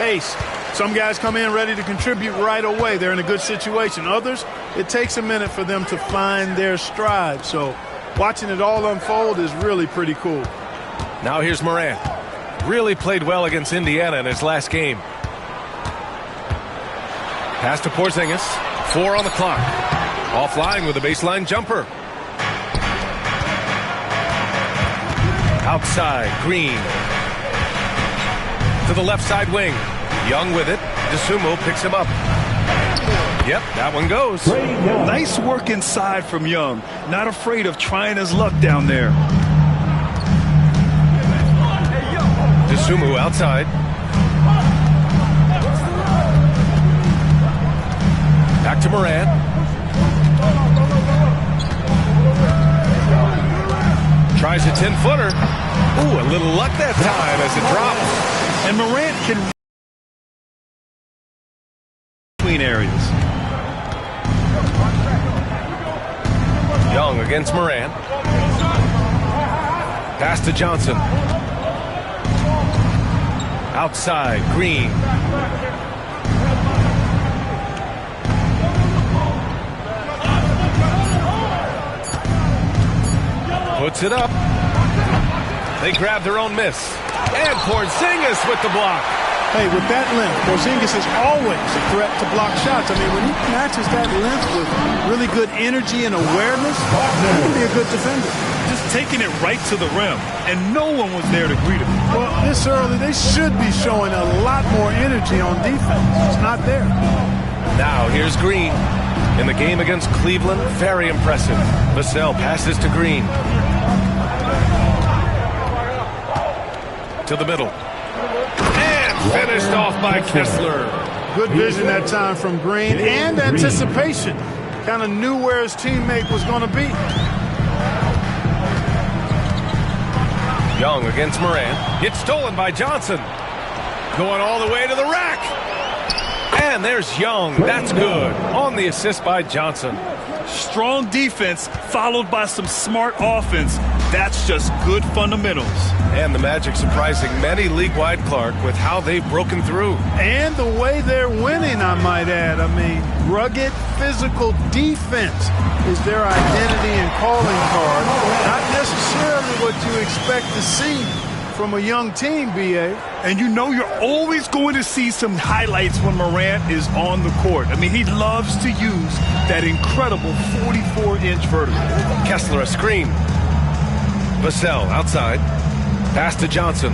pace. Some guys come in ready to contribute right away. They're in a good situation. Others, it takes a minute for them to find their stride. So watching it all unfold is really pretty cool. Now here's Morant. Really played well against Indiana in his last game. Pass to Porzingis. 4 on the clock. Offline with a baseline jumper. Outside, Green. To the left side wing. Young with it. DeSumo picks him up. Yep, that one goes. Nice work inside from Young. Not afraid of trying his luck down there. DeSumo outside. Back to Morant. Tries a 10-footer. Ooh, a little luck that time as it drops. And Morant can between areas. Young against Morant. Pass to Johnson. Outside, Green. Puts it up. They grab their own miss. And Porzingis with the block. Hey, with that length, Porzingis is always a threat to block shots. I mean, when he matches that length with really good energy and awareness, he can be a good defender. Just taking it right to the rim, and no one was there to greet him. Well, this early, they should be showing a lot more energy on defense. It's not there. Now, here's Green. In the game against Cleveland, very impressive. Vassell passes to Green. To the middle. And finished off by Kessler. Good vision that time from Green and anticipation. Kind of knew where his teammate was going to be. Young against Morant. Gets stolen by Johnson. Going all the way to the rack. And there's Young. That's good. On the assist by Johnson. Strong defense followed by some smart offense. That's just good fundamentals. And the Magic surprising many league-wide, Clark, with how they've broken through. And the way they're winning, I might add. I mean, rugged physical defense is their identity and calling card. Not necessarily what you expect to see from a young team, B.A. And you know you're always going to see some highlights when Morant is on the court. I mean, he loves to use that incredible 44-inch vertical. Kessler a screen. Vassell outside. Pass to Johnson.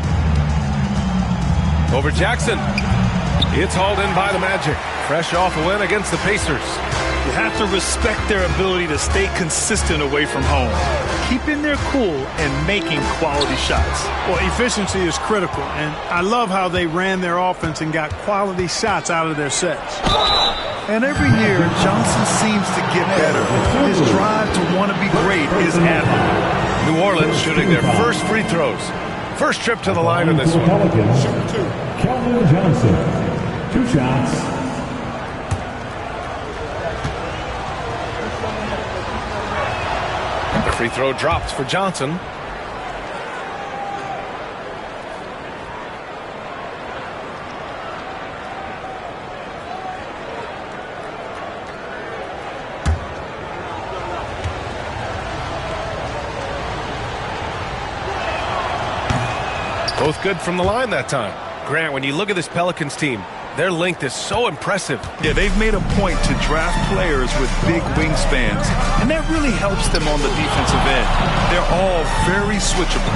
Over Jackson. It's hauled in by the Magic. Fresh off a win against the Pacers. You have to respect their ability to stay consistent away from home, keeping their cool and making quality shots. Well, efficiency is critical, and I love how they ran their offense and got quality shots out of their sets. And every year, Johnson seems to get better. His drive to want to be great is admirable. New Orleans shooting their first free throws. First trip to the line in this one. Keldon Johnson, 2 shots. The free throw drops for Johnson. Both good from the line that time. Grant, when you look at this Pelicans team, their length is so impressive. Yeah, they've made a point to draft players with big wingspans, and that really helps them on the defensive end. They're all very switchable.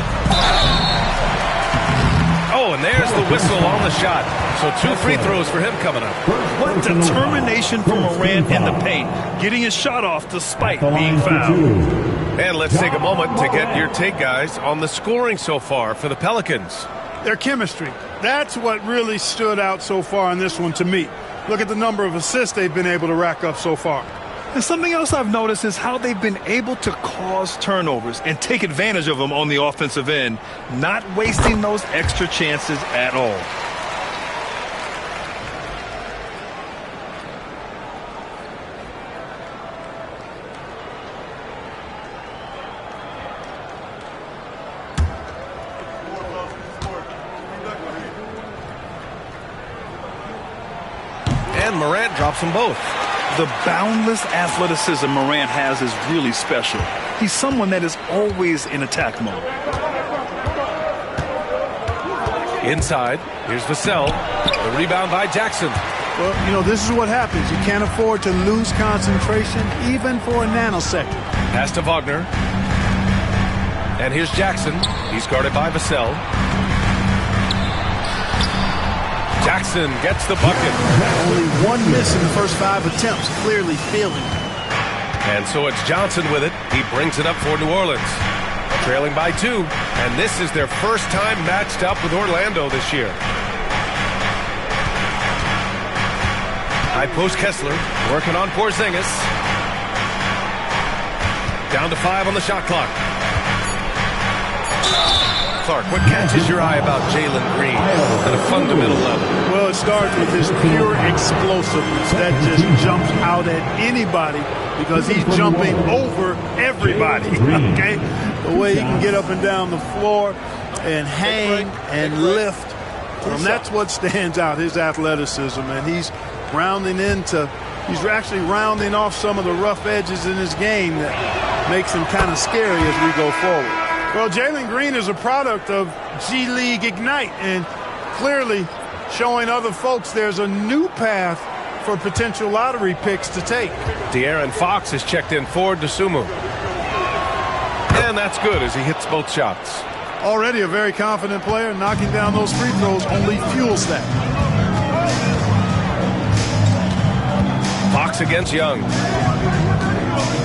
Oh, and there's the whistle on the shot. So 2 free throws for him coming up. What determination from Morant in the paint, getting his shot off despite being fouled. And let's take a moment to get your take, guys, on the scoring so far for the Pelicans. Their chemistry. That's what really stood out so far in this one to me. Look at the number of assists they've been able to rack up so far. And something else I've noticed is how they've been able to cause turnovers and take advantage of them on the offensive end, not wasting those extra chances at all. And Morant drops them both. The boundless athleticism Morant has is really special. He's someone that is always in attack mode. Inside, here's Vassell. The rebound by Jackson. Well, you know, this is what happens. You can't afford to lose concentration, even for a nanosecond. Pass to Wagner. And here's Jackson. He's guarded by Vassell. Jackson gets the bucket. Only one miss in the first 5 attempts. Clearly feeling it. And so it's Johnson with it. He brings it up for New Orleans. Trailing by 2. And this is their first time matched up with Orlando this year. High post Kessler. Working on Porzingis. Down to 5 on the shot clock. Clark, what catches your eye about Jalen Green at a fundamental level? Well, it starts with his pure explosiveness. That just jumps out at anybody because he's jumping over everybody, okay? The way he can get up and down the floor and hang and lift, and that's what stands out, his athleticism. And he's actually rounding off some of the rough edges in his game that makes him kind of scary as we go forward. Well, Jalen Green is a product of G League Ignite and clearly showing other folks there's a new path for potential lottery picks to take. De'Aaron Fox is checked in for Dosunmu. And that's good as he hits both shots. Already a very confident player. Knocking down those free throws only fuels that. Fox against Young.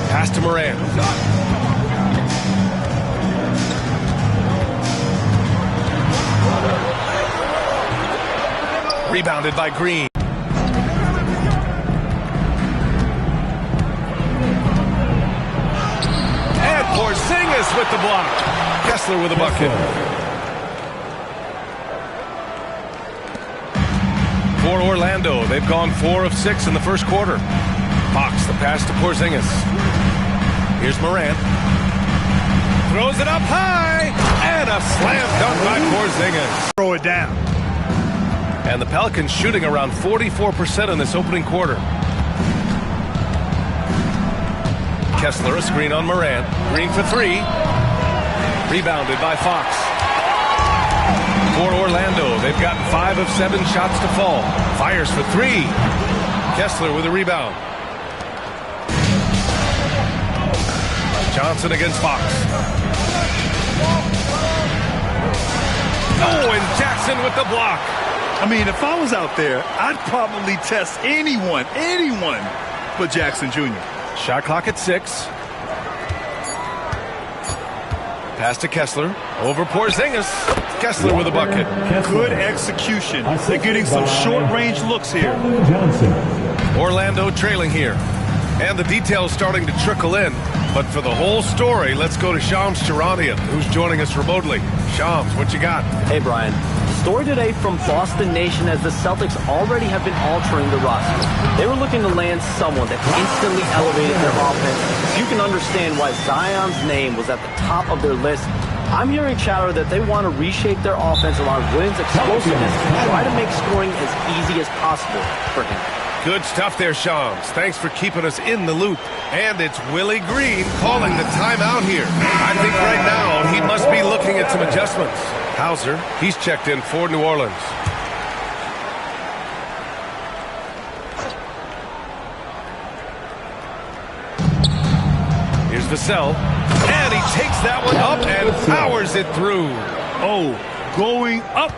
Pass to Morant. Rebounded by Green. And Porzingis with the block. Kessler with a bucket. For Orlando, they've gone 4 of 6 in the first quarter. Fox, the pass to Porzingis. Here's Morant. Throws it up high. And a slam dunk by Porzingis. Throw it down. And the Pelicans shooting around 44% in this opening quarter. Kessler, a screen on Morant. Green for 3. Rebounded by Fox. For Orlando, they've gotten 5 of 7 shots to fall. Fires for 3. Kessler with a rebound. Johnson against Fox. Oh, and Jackson with the block. I mean, if I was out there, I'd probably test anyone but Jackson Jr. Shot clock at 6. Pass to Kessler. Over Porzingis. Kessler with a bucket. Good execution. They're getting some short-range looks here. Orlando trailing here. And the details starting to trickle in. But for the whole story, let's go to Shams Charania, who's joining us remotely. Shams, what you got? Hey, Brian. Story today from Boston Nation as the Celtics already have been altering the roster. They were looking to land someone that instantly elevated their offense. You can understand why Zion's name was at the top of their list. I'm hearing chatter that they want to reshape their offense around Williams' explosiveness and try to make scoring as easy as possible for him. Good stuff there, Shams. Thanks for keeping us in the loop. And it's Willie Green calling the timeout here. I think right now he must be looking at some adjustments. Hauser, he's checked in for New Orleans. Here's Vassell. And he takes that one up and powers it through. Oh, going up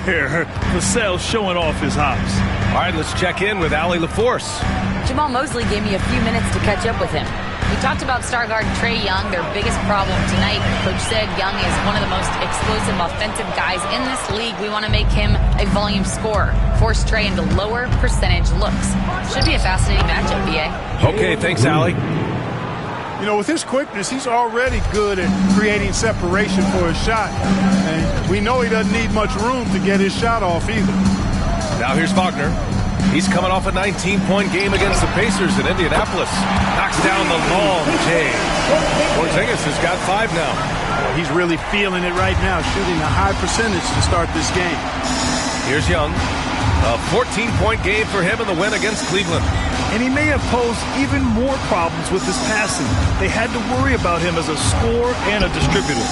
there. Vassell showing off his hops. All right, let's check in with Allie LaForce. Jamal Mosley gave me a few minutes to catch up with him. We talked about star guard Trae Young, their biggest problem tonight. Coach said Young is one of the most explosive offensive guys in this league. We want to make him a volume scorer, force Trae into lower percentage looks. Should be a fascinating matchup, B.A. Okay, thanks, Allie. You know, with his quickness, he's already good at creating separation for his shot. And we know he doesn't need much room to get his shot off either. Now here's Wagner. He's coming off a 19-point game against the Pacers in Indianapolis. Knocks down the long J. Porzingis has got 5 now. He's really feeling it right now, shooting a high percentage to start this game. Here's Young. A 14-point game for him in the win against Cleveland. And he may have posed even more problems with his passing. They had to worry about him as a scorer and a distributor.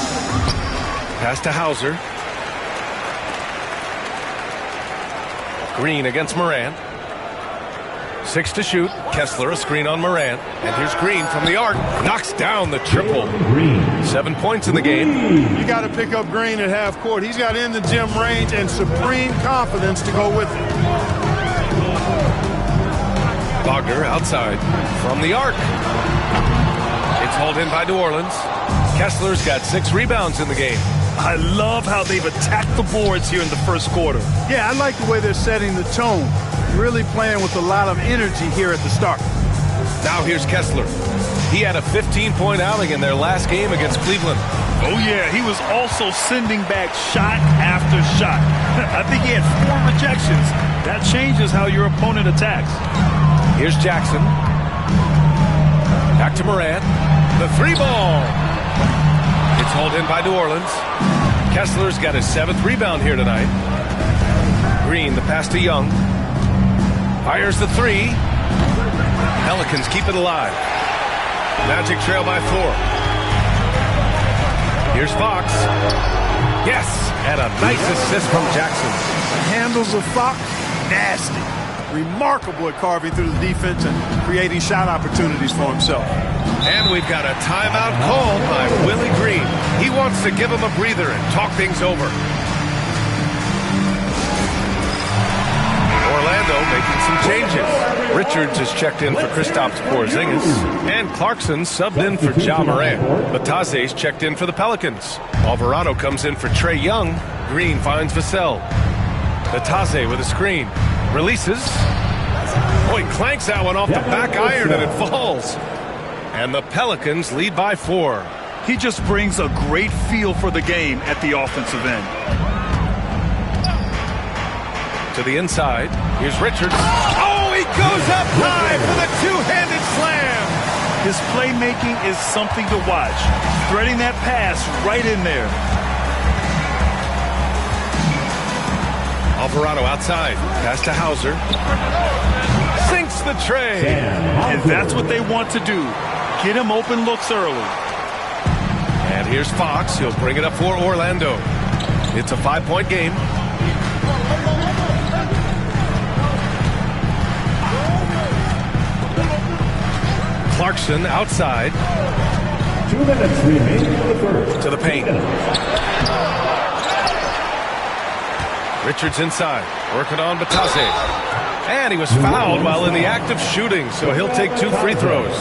Pass to Hauser. Green against Morant. 6 to shoot. Kessler, a screen on Morant. And here's Green from the arc. Knocks down the triple. 7 points in the game. You got to pick up Green at half court. He's got in the gym range and supreme confidence to go with it. Wagner outside from the arc. It's hauled in by New Orleans. Kessler's got 6 rebounds in the game. I love how they've attacked the boards here in the first quarter. Yeah, I like the way they're setting the tone. Really playing with a lot of energy here at the start. Now here's Kessler. He had a 15-point outing in their last game against Cleveland. Oh, yeah, he was also sending back shot after shot. I think he had 4 rejections. That changes how your opponent attacks. Here's Jackson. Back to Morant. The 3-ball. It's hauled in by New Orleans. Kessler's got his 7th rebound here tonight. Green, the pass to Young. Fires the 3. Pelicans keep it alive. Magic trail by 4. Here's Fox. Yes, and a nice assist from Jackson. The handles of Fox, nasty. Remarkable at carving through the defense and creating shot opportunities for himself. And we've got a timeout called by Willie Green. He wants to give him a breather and talk things over. Orlando making some changes. Richards has checked in for Kristaps Porzingis. And Clarkson subbed in for Ja Morant. Batase's checked in for the Pelicans. Alvarado comes in for Trae Young. Green finds Vassell. Batase with a screen. Releases. Oh, he clanks that one off the back iron and it falls. And the Pelicans lead by 4. He just brings a great feel for the game at the offensive end. To the inside. Here's Richards. Oh, he goes up high for the two-handed slam. His playmaking is something to watch. Threading that pass right in there. Alvarado outside. Pass to Hauser. Sinks the tray. And that's what they want to do. Get him open looks early. And here's Fox. He'll bring it up for Orlando. It's a 5-point game. Clarkson outside. 2 minutes remaining in the first. To the paint. Richards inside. Working on Batase. And he was fouled while in the act of shooting, so he'll take 2 free throws.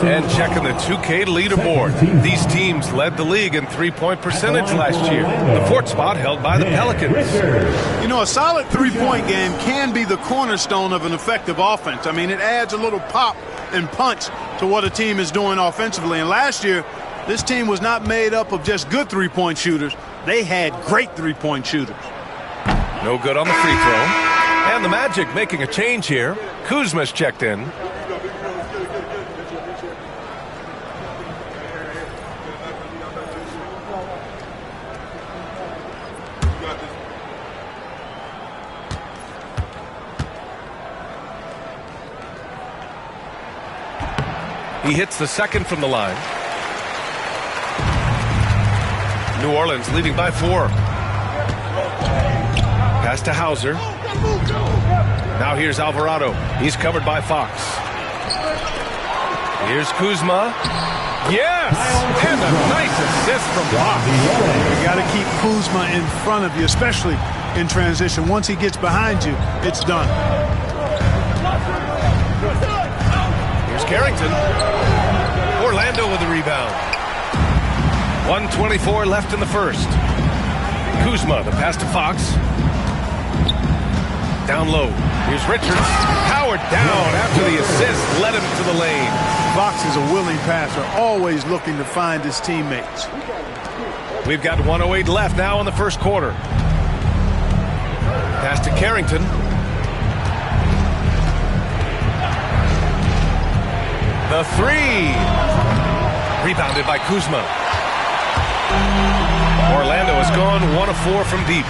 And checking the 2K leaderboard. These teams led the league in three-point percentage last year. The 4th spot held by the Pelicans. You know, a solid three-point game can be the cornerstone of an effective offense. I mean, it adds a little pop and punch to what a team is doing offensively. And last year, this team was not made up of just good three-point shooters. They had great three-point shooters. No good on the free throw. And the Magic making a change here. Kuzma's checked in. He hits the second from the line. New Orleans leading by 4. Pass to Hauser. Now here's Alvarado. He's covered by Fox. Here's Kuzma. Yes! And a nice assist from Fox. You got to keep Kuzma in front of you, especially in transition. Once he gets behind you, it's done. Here's Carrington. Orlando with the rebound. 1:24 left in the first. Kuzma, the pass to Fox. Down low. Here's Richards. Powered down after the assist led him to the lane. Fox is a willing passer, always looking to find his teammates. We've got 1:08 left now in the first quarter. Pass to Carrington. The 3. Rebounded by Kuzma. Orlando has gone 1 of 4 from deep.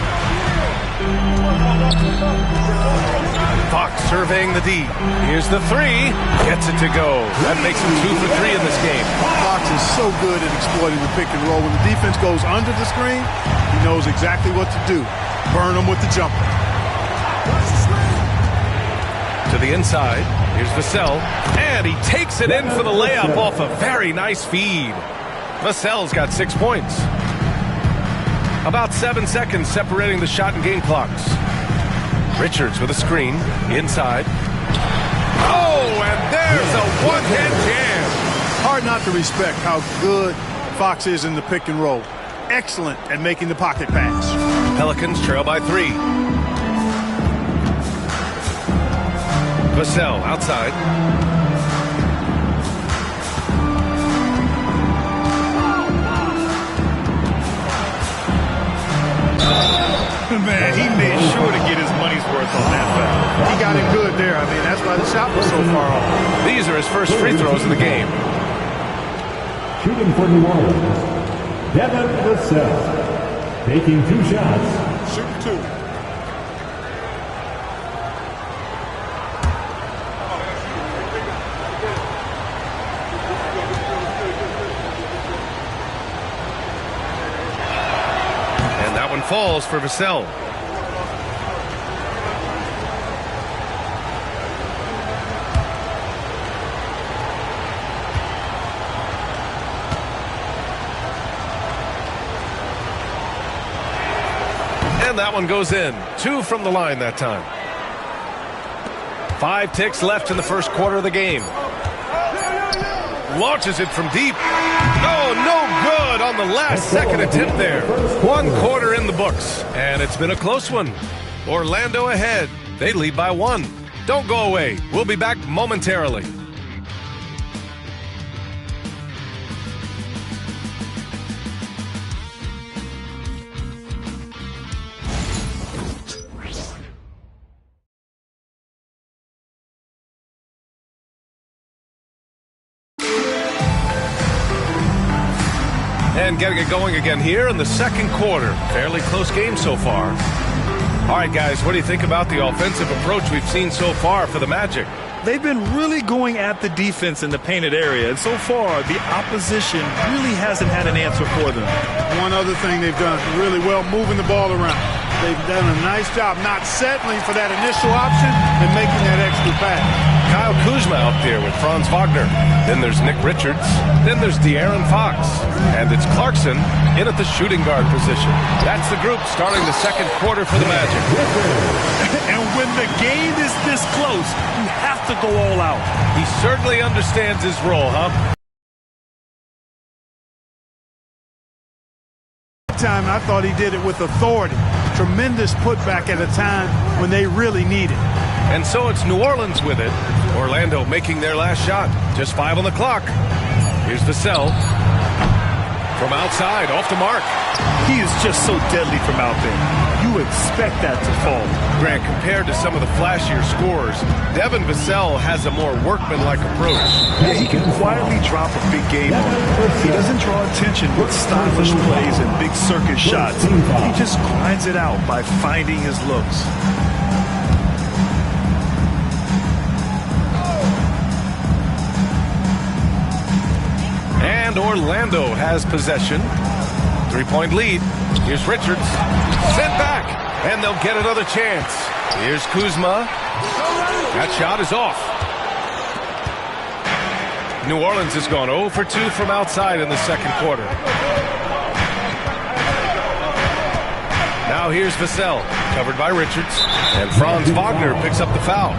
Fox surveying the D. Here's the three. Gets it to go. That makes him 2 for 3 in this game. Fox is so good at exploiting the pick and roll. When the defense goes under the screen, he knows exactly what to do. Burn them with the jumper. To the inside. Here's Vassell. And he takes it in for the layup off a very nice feed. Vassell's got 6 points. About 7 seconds separating the shot and game clocks. Richards with a screen. Inside. Oh, and there's a one-hand jam. Hard not to respect how good Fox is in the pick and roll. Excellent at making the pocket pass. Pelicans trail by 3. Vassell outside. Man, he made sure to get his money's worth on that foul. He got it good there. I mean, that's why the shot was so far off. These are his first free throws of the game. Shooting for New Orleans, Devin Vassell. Taking 2 shots. Shoot 2. Falls for Vassell. And that one goes in. 2 from the line that time. 5 ticks left in the first quarter of the game. Launches it from deep. Oh, no good on the last second attempt there. 1 quarter in the books, and it's been a close one. Orlando ahead. They lead by 1. Don't go away. We'll be back momentarily. And getting it going again here in the second quarter. Fairly close game so far. All right, guys, what do you think about the offensive approach we've seen so far for the Magic? They've been really going at the defense in the painted area, and so far the opposition really hasn't had an answer for them. One other thing they've done really well, moving the ball around. They've done a nice job not settling for that initial option and making that extra pass. Kyle Kuzma out there with Franz Wagner. Then there's Nick Richards. Then there's De'Aaron Fox. And it's Clarkson in at the shooting guard position. That's the group starting the second quarter for the Magic. And when the game is this close, you have to go all out. He certainly understands his role, huh? Time I thought he did it with authority. Tremendous putback at a time when they really need it. And so it's New Orleans with it. Orlando making their last shot. Just 5 on the clock. Here's Vassell. From outside, off the mark. He is just so deadly from out there. You expect that to fall. Grant, compared to some of the flashier scorers, Devin Vassell has a more workmanlike approach. Yeah, he can quietly drop a big game on you. He doesn't draw attention with stylish plays and big circus shots. He just grinds it out by finding his looks. And Orlando has possession. 3-point lead. Here's Richards. Sent back. And they'll get another chance. Here's Kuzma. That shot is off. New Orleans has gone 0 for 2 from outside in the second quarter. Now here's Vassell, covered by Richards. And Franz Wagner picks up the foul.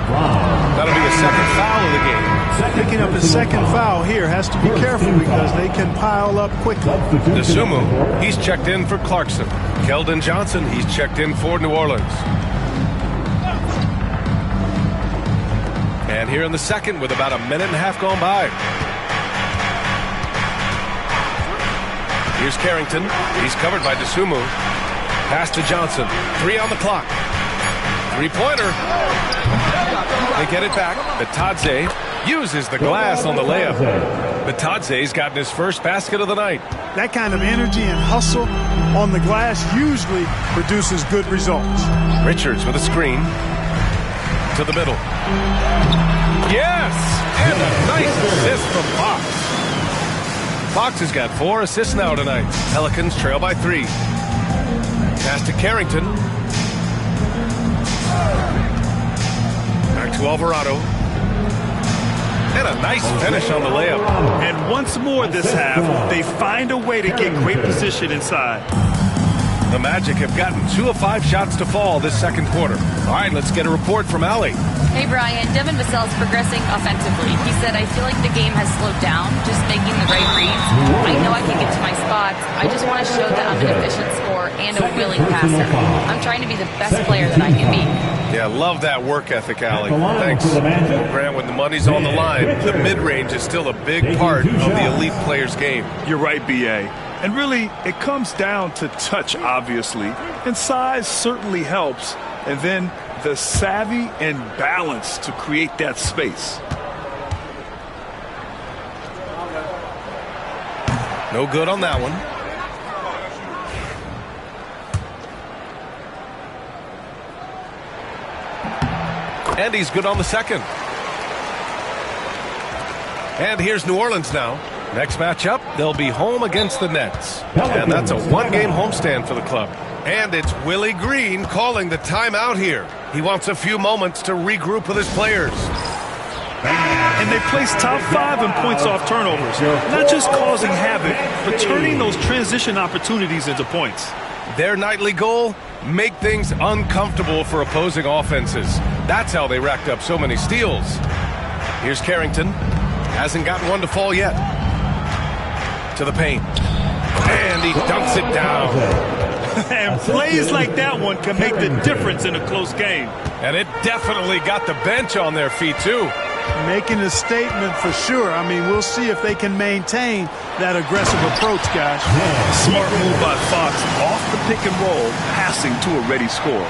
That'll be the second foul of the game. Picking up his second foul here has to be careful because they can pile up quickly. Dosunmu, he's checked in for Clarkson. Keldon Johnson, he's checked in for New Orleans. And here in the second with about a minute and a half gone by. Here's Carrington. He's covered by Dosunmu. Pass to Johnson. 3 on the clock. 3-pointer. They get it back. Bitadze Uses the glass on the layup. Bitadze's gotten his first basket of the night. That kind of energy and hustle on the glass usually produces good results. Richards with a screen. To the middle. Yes! And a nice assist from Fox. Fox has got 4 assists now tonight. Pelicans trail by 3. Pass to Carrington. Back to Alvarado. And a nice finish on the layup. And once more this half, they find a way to get great position inside. The Magic have gotten 2 of 5 shots to fall this second quarter. All right, let's get a report from Allie. Hey, Brian. Devin Vassell's progressing offensively. He said, I feel like the game has slowed down, just making the right reads. I know I can get to my spots. I just want to show that I'm an efficient scorer and a willing passer. I'm trying to be the best player that I can be. Yeah, love that work ethic, Allie. Thanks. Grant, when the money's on the line, the mid-range is still a big part of the elite player's game. You're right, B.A. And really, it comes down to touch, obviously. And size certainly helps. And then the savvy and balance to create that space. No good on that one. And he's good on the second. And here's New Orleans now. Next matchup, they'll be home against the Nets. And that's a one-game homestand for the club. And it's Willie Green calling the timeout here. He wants a few moments to regroup with his players. And they place top 5 in points off turnovers. Not just causing havoc, but turning those transition opportunities into points. Their nightly goal? Make things uncomfortable for opposing offenses. That's how they racked up so many steals. Here's Carrington. Hasn't gotten one to fall yet. To the paint. And he dunks it down. And plays like that one can make the difference in a close game. And it definitely got the bench on their feet, too. Making a statement for sure. I mean, we'll see if they can maintain that aggressive approach, guys. Smart move by Fox off the pick and roll, passing to a ready score.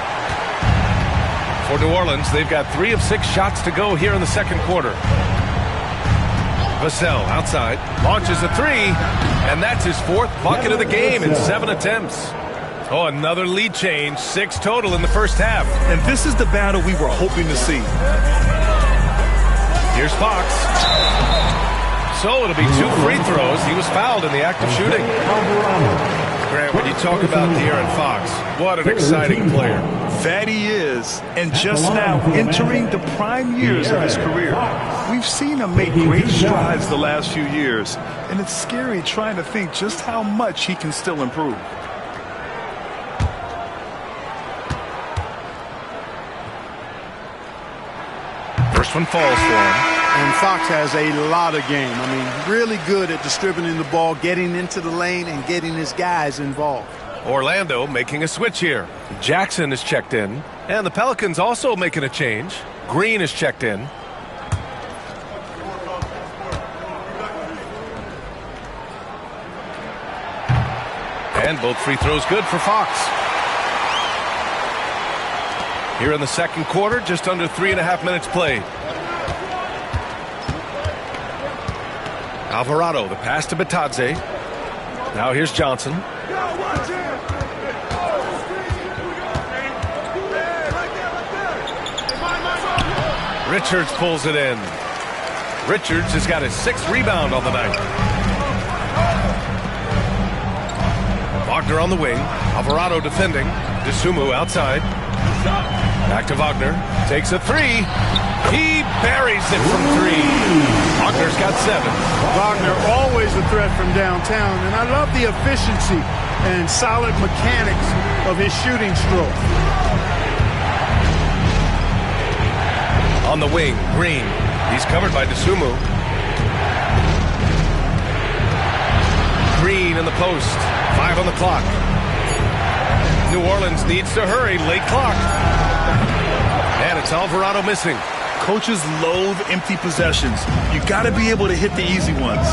For New Orleans, they've got 3 of 6 shots to go here in the second quarter. Vassell outside, launches a 3, and that's his 4th bucket of the game in 7 attempts. Oh, another lead change, 6 total in the first half. And this is the battle we were hoping to see. Here's Fox. So it'll be 2 free throws. He was fouled in the act of shooting. Grant, when you talk about De'Aaron Fox, what an exciting player. That he is, and just now entering the prime years of his career. We've seen him make great strides the last few years, and it's scary trying to think just how much he can still improve. First one falls for him. And Fox has a lot of game. I mean, really good at distributing the ball, getting into the lane, and getting his guys involved. Orlando making a switch here. Jackson is checked in. And the Pelicans also making a change. Green is checked in. And both free throws good for Fox. Here in the second quarter, just under 3.5 minutes played. Alvarado, the pass to Bitadze. Now here's Johnson. Richards pulls it in. Richards has got his 6th rebound on the night. Wagner on the wing. Alvarado defending. Dosunmu outside. Back to Wagner. Takes a 3. He buries it from 3. Wagner's got 7. Wagner always a threat from downtown, and I love the efficiency and solid mechanics of his shooting stroke. On the wing, Green. He's covered by Dosunmu. Green in the post. 5 on the clock. New Orleans needs to hurry. Late clock. And it's Alvarado missing. Coaches loathe empty possessions. You got to be able to hit the easy ones.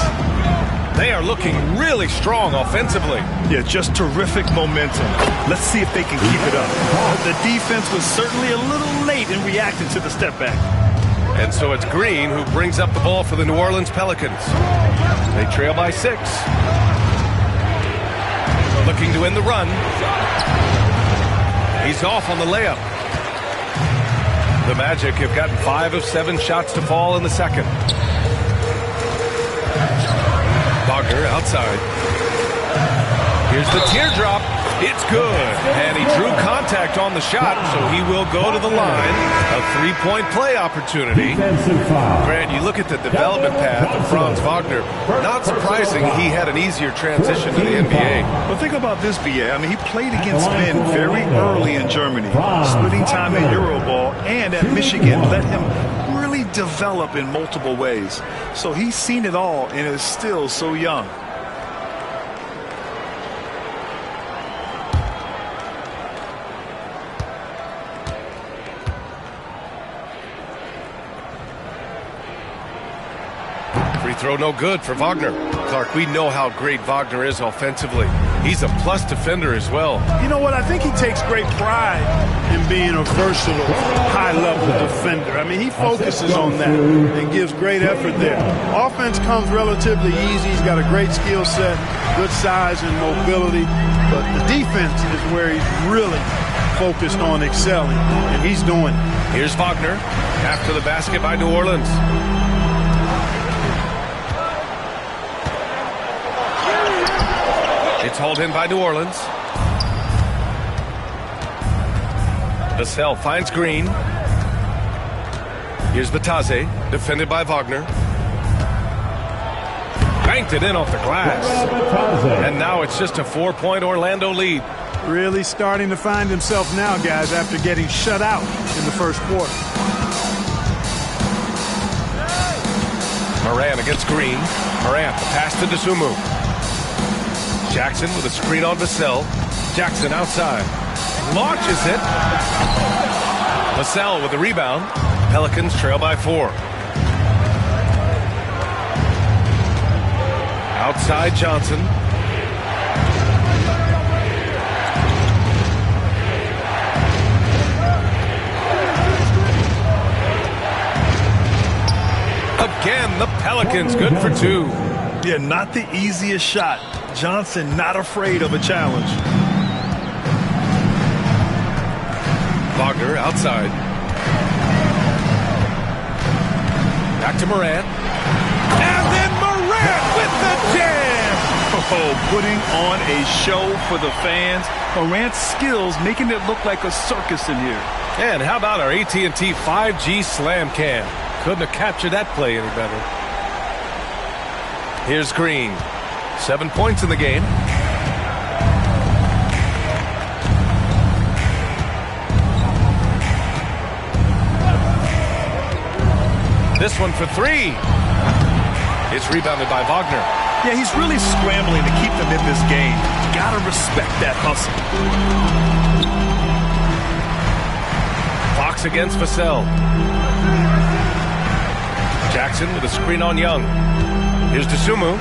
They are looking really strong offensively. Yeah, just terrific momentum. Let's see if they can keep it up. The defense was certainly a little late in reacting to the step back. And so it's Green who brings up the ball for the New Orleans Pelicans. They trail by 6. Looking to end the run. He's off on the layup. The Magic have gotten 5 of 7 shots to fall in the second. Wagner outside. Here's the teardrop. It's good. And he drew contact on the shot, so he will go to the line. A 3-point play opportunity. Grant, you look at the development path of Franz Wagner. Not surprising he had an easier transition to the NBA. But think about this, B.A. I mean, he played against men very early in Germany, splitting time in Euroball, and at Michigan let him really develop in multiple ways. So he's seen it all and is still so young. Free throw no good for Wagner. Clark, we know how great Wagner is offensively. He's a plus defender as well. You know what? I think he takes great pride in being a versatile, high-level defender. I mean, he focuses on that and gives great effort there. Offense comes relatively easy. He's got a great skill set, good size and mobility. But the defense is where he's really focused on excelling, and he's doing it. Here's Wagner after the basket by New Orleans. It's hauled in by New Orleans. Vassell finds Green. Here's Batase, defended by Wagner. Banked it in off the glass. And now it's just a 4-point Orlando lead. Really starting to find himself now, guys, after getting shut out in the first quarter. Morant against Green. Morant, the pass to Dosunmu. Jackson with a screen on Vassell. Jackson outside. Launches it. Vassell with the rebound. Pelicans trail by 4. Outside Johnson. Again, the Pelicans good for 2. Yeah, not the easiest shot. Johnson not afraid of a challenge. Wagner outside. Back to Morant. And then Morant with the jam! Oh, putting on a show for the fans. Morant's skills making it look like a circus in here. And how about our AT&T 5G Slam Cam? Couldn't have captured that play any better. Here's Green. 7 points in the game. This one for 3. It's rebounded by Wagner. Yeah, he's really scrambling to keep them in this game. Gotta respect that hustle. Fox against Vassell. Jackson with a screen on Young. Here's Dosunmu.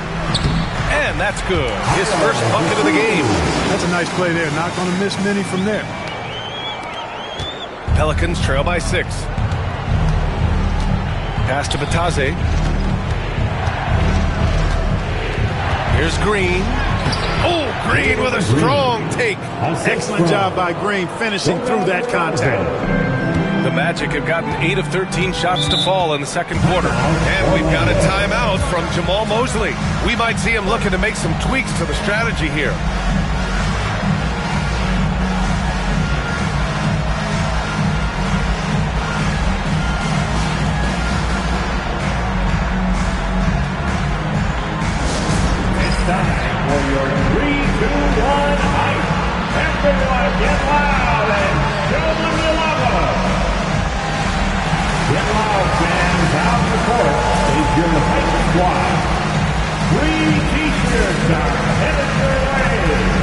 And that's good. His first bucket of the game. That's a nice play there. Not going to miss many from there. Pelicans trail by 6. Pass to Batase. Here's Green. Oh, Green with a strong take. Excellent job by Green finishing through that contact. The Magic have gotten 8 of 13 shots to fall in the second quarter. And we've got a timeout from Jamal Mosley. We might see him looking to make some tweaks to the strategy here. It's time for your 3, 2, 1 hype. Everyone get loud and show them the love. Get loud, fans. Out the court is your hype squad. 3 t-shirts are headed your way.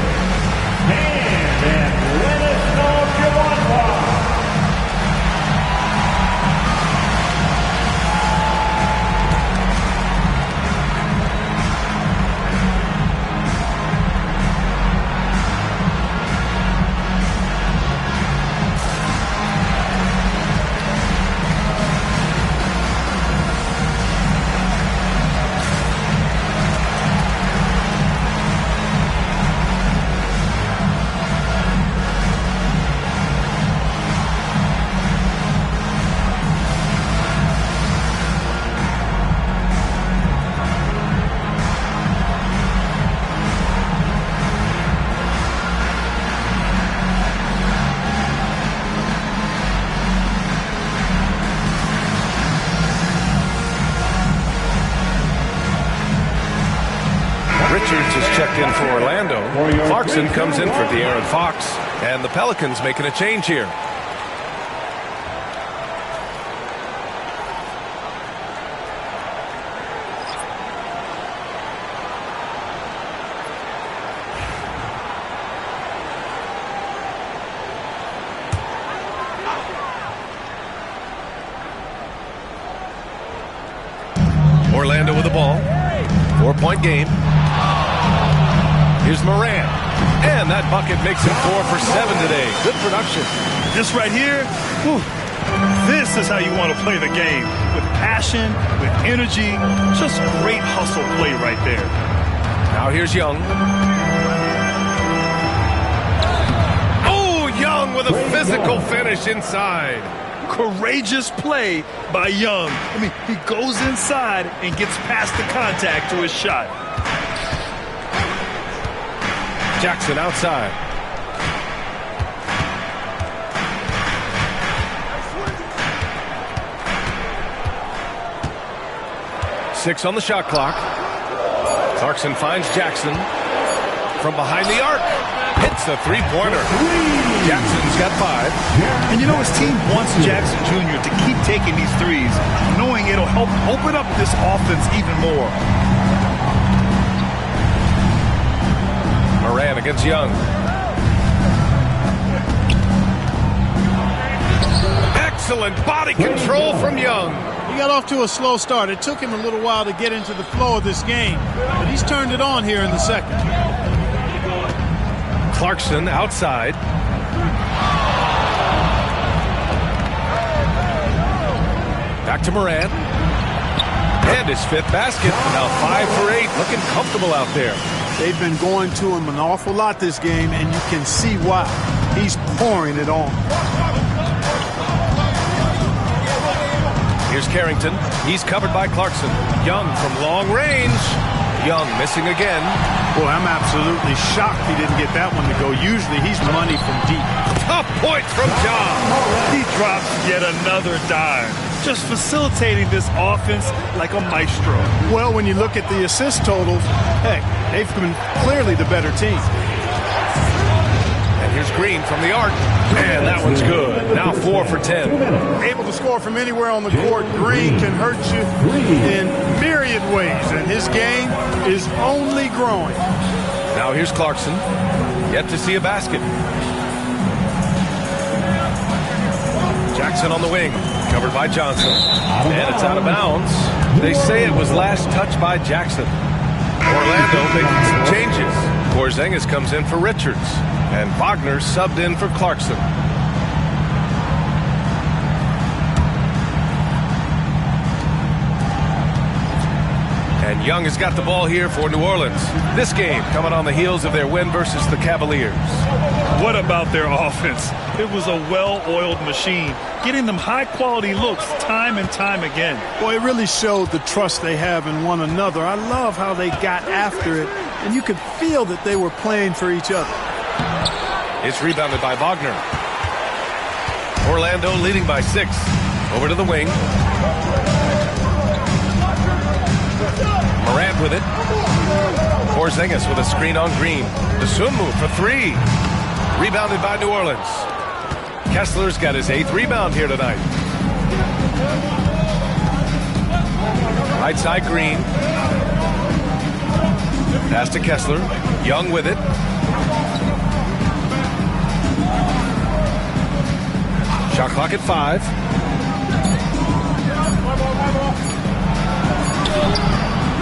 in for Orlando. Clarkson comes in for De'Aaron Fox. And the Pelicans making a change here. Orlando with the ball. 4-point game. Here's Morant. And that bucket makes it 4 for 7 today. Good production. This right here, whew, this is how you want to play the game. With passion, with energy, just great hustle play right there. Now here's Young. Oh, Young with a physical finish inside. Courageous play by Young. I mean, he goes inside and gets past the contact to his shot. Jackson outside. Six on the shot clock. Clarkson finds Jackson from behind the arc. Hits the three-pointer. Jackson's got 5. And you know his team wants Jackson Jr. to keep taking these threes, knowing it'll help open up this offense even more. Morant against Young. Excellent body control from Young. He got off to a slow start. It took him a little while to get into the flow of this game, but he's turned it on here in the second. Clarkson outside. Back to Morant. And his 5th basket. Now 5 for 8. Looking comfortable out there. They've been going to him an awful lot this game, and you can see why. He's pouring it on. Here's Carrington. He's covered by Clarkson. Young from long range. Young missing again. Boy, I'm absolutely shocked he didn't get that one to go. Usually he's money from deep. Tough point from John. He drops yet another dime, just facilitating this offense like a maestro. Well, when you look at the assist totals, heck, they've been clearly the better team. And here's Green from the arc. And that one's good. Now 4 for 10. Able to score from anywhere on the court. Green can hurt you in myriad ways, and his game is only growing. Now here's Clarkson. Yet to see a basket. Jackson on the wing. Covered by Johnson. And it's out of bounds. They say it was last touched by Jackson. Orlando making some changes. Porzingis comes in for Richards. And Wagner subbed in for Clarkson. And Young has got the ball here for New Orleans. This game coming on the heels of their win versus the Cavaliers. What about their offense? It was a well-oiled machine, getting them high-quality looks time and time again. Boy, it really showed the trust they have in one another. I love how they got after it, and you could feel that they were playing for each other. It's rebounded by Wagner. Orlando leading by 6. Over to the wing. Morant with it. Porzingis with a screen on Green. Dosunmu for 3. Rebounded by New Orleans. Kessler's got his 8th rebound here tonight. Right side Green. Pass to Kessler. Young with it. Shot clock at 5.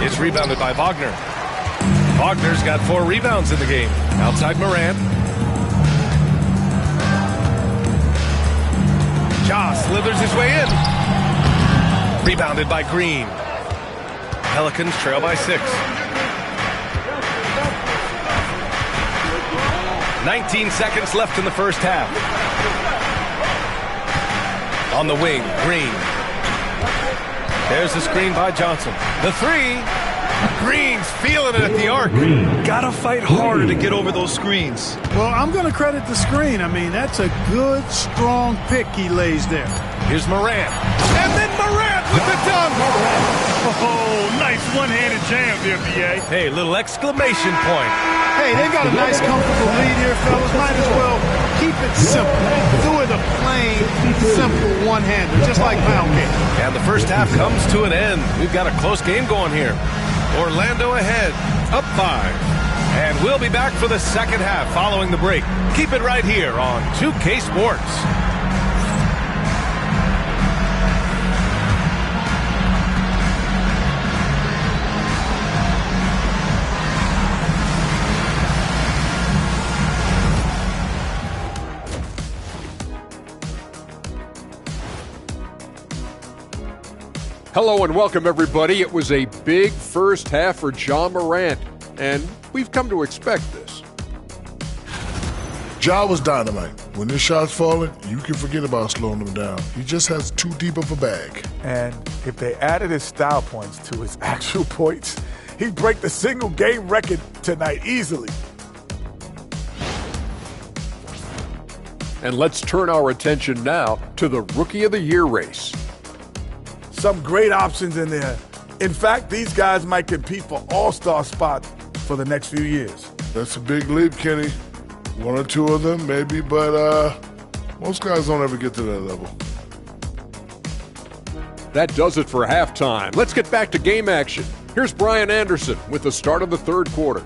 It's rebounded by Wagner. Wagner's got 4 rebounds in the game. Outside Morant. Ja slithers his way in. Rebounded by Green. Pelicans trail by 6. 19 seconds left in the first half. On the wing, Green. There's the screen by Johnson. The 3. Green's feeling it at the arc. Gotta fight harder to get over those screens. Well, I'm going to credit the screen. I mean, that's a good, strong pick he lays there. Here's Morant. And then Morant with the dunk. Oh, nice one-handed jam there, B.A. Hey, little exclamation point. Hey, they've got a nice, comfortable lead here, fellas. Might as well keep it simple. Do it a plain, simple one-hander, just like pound cake. And the first half comes to an end. We've got a close game going here. Orlando ahead, up 5. And we'll be back for the second half following the break. Keep it right here on 2K Sports. Hello and welcome, everybody. It was a big first half for Ja Morant, and we've come to expect this. Ja was dynamite. When his shot's falling, you can forget about slowing him down. He just has too deep of a bag. And if they added his style points to his actual points, he'd break the single-game record tonight easily. And let's turn our attention now to the Rookie of the Year race. Some great options in there. In fact, these guys might compete for all-star spots for the next few years. That's a big leap, Kenny. One or two of them, maybe, but most guys don't ever get to that level. That does it for halftime. Let's get back to game action. Here's Brian Anderson with the start of the third quarter.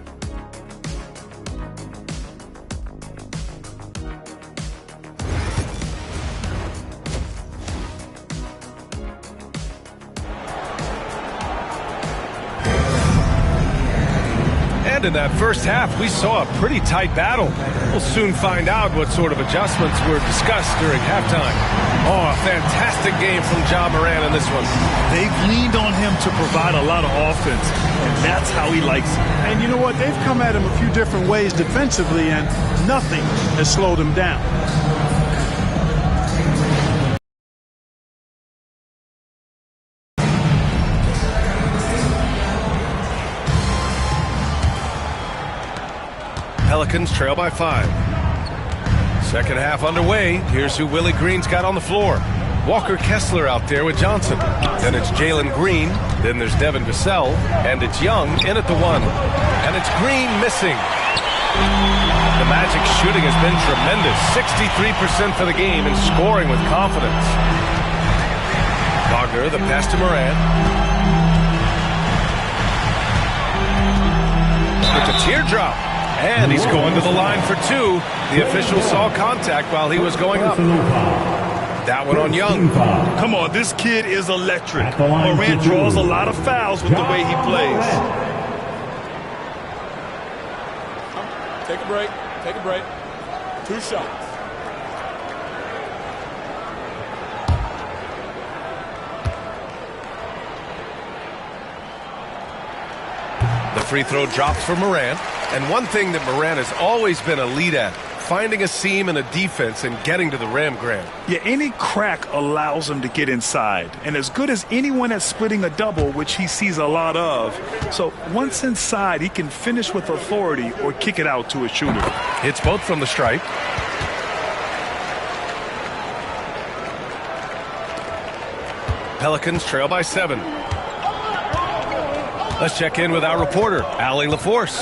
In that first half, we saw a pretty tight battle. We'll soon find out what sort of adjustments were discussed during halftime. Oh, a fantastic game from Ja Morant in this one. They've leaned on him to provide a lot of offense, and that's how he likes it. And you know what? They've come at him a few different ways defensively, and nothing has slowed him down. Pelicans trail by 5. Second half underway. Here's who Willie Green's got on the floor. Walker Kessler out there with Johnson. Then it's Jalen Green. Then there's Devin Vassell. And it's Young in at the 1. And it's Green missing. The Magic's shooting has been tremendous. 63% for the game and scoring with confidence. Wagner, the pass to Morant. It's a teardrop. And he's going to the line for 2. The official saw contact while he was going up. That one on Young. Come on, this kid is electric. Morant draws a lot of fouls with the way he plays. Take a break. Take a break. 2 shots. The free throw drops for Morant. And one thing that Morant has always been elite at, finding a seam in a defense and getting to the rim, Graham. Yeah, any crack allows him to get inside. And as good as anyone at splitting a double, which he sees a lot of. So once inside, he can finish with authority or kick it out to a shooter. Hits both from the stripe. Pelicans trail by 7. Let's check in with our reporter, Allie LaForce.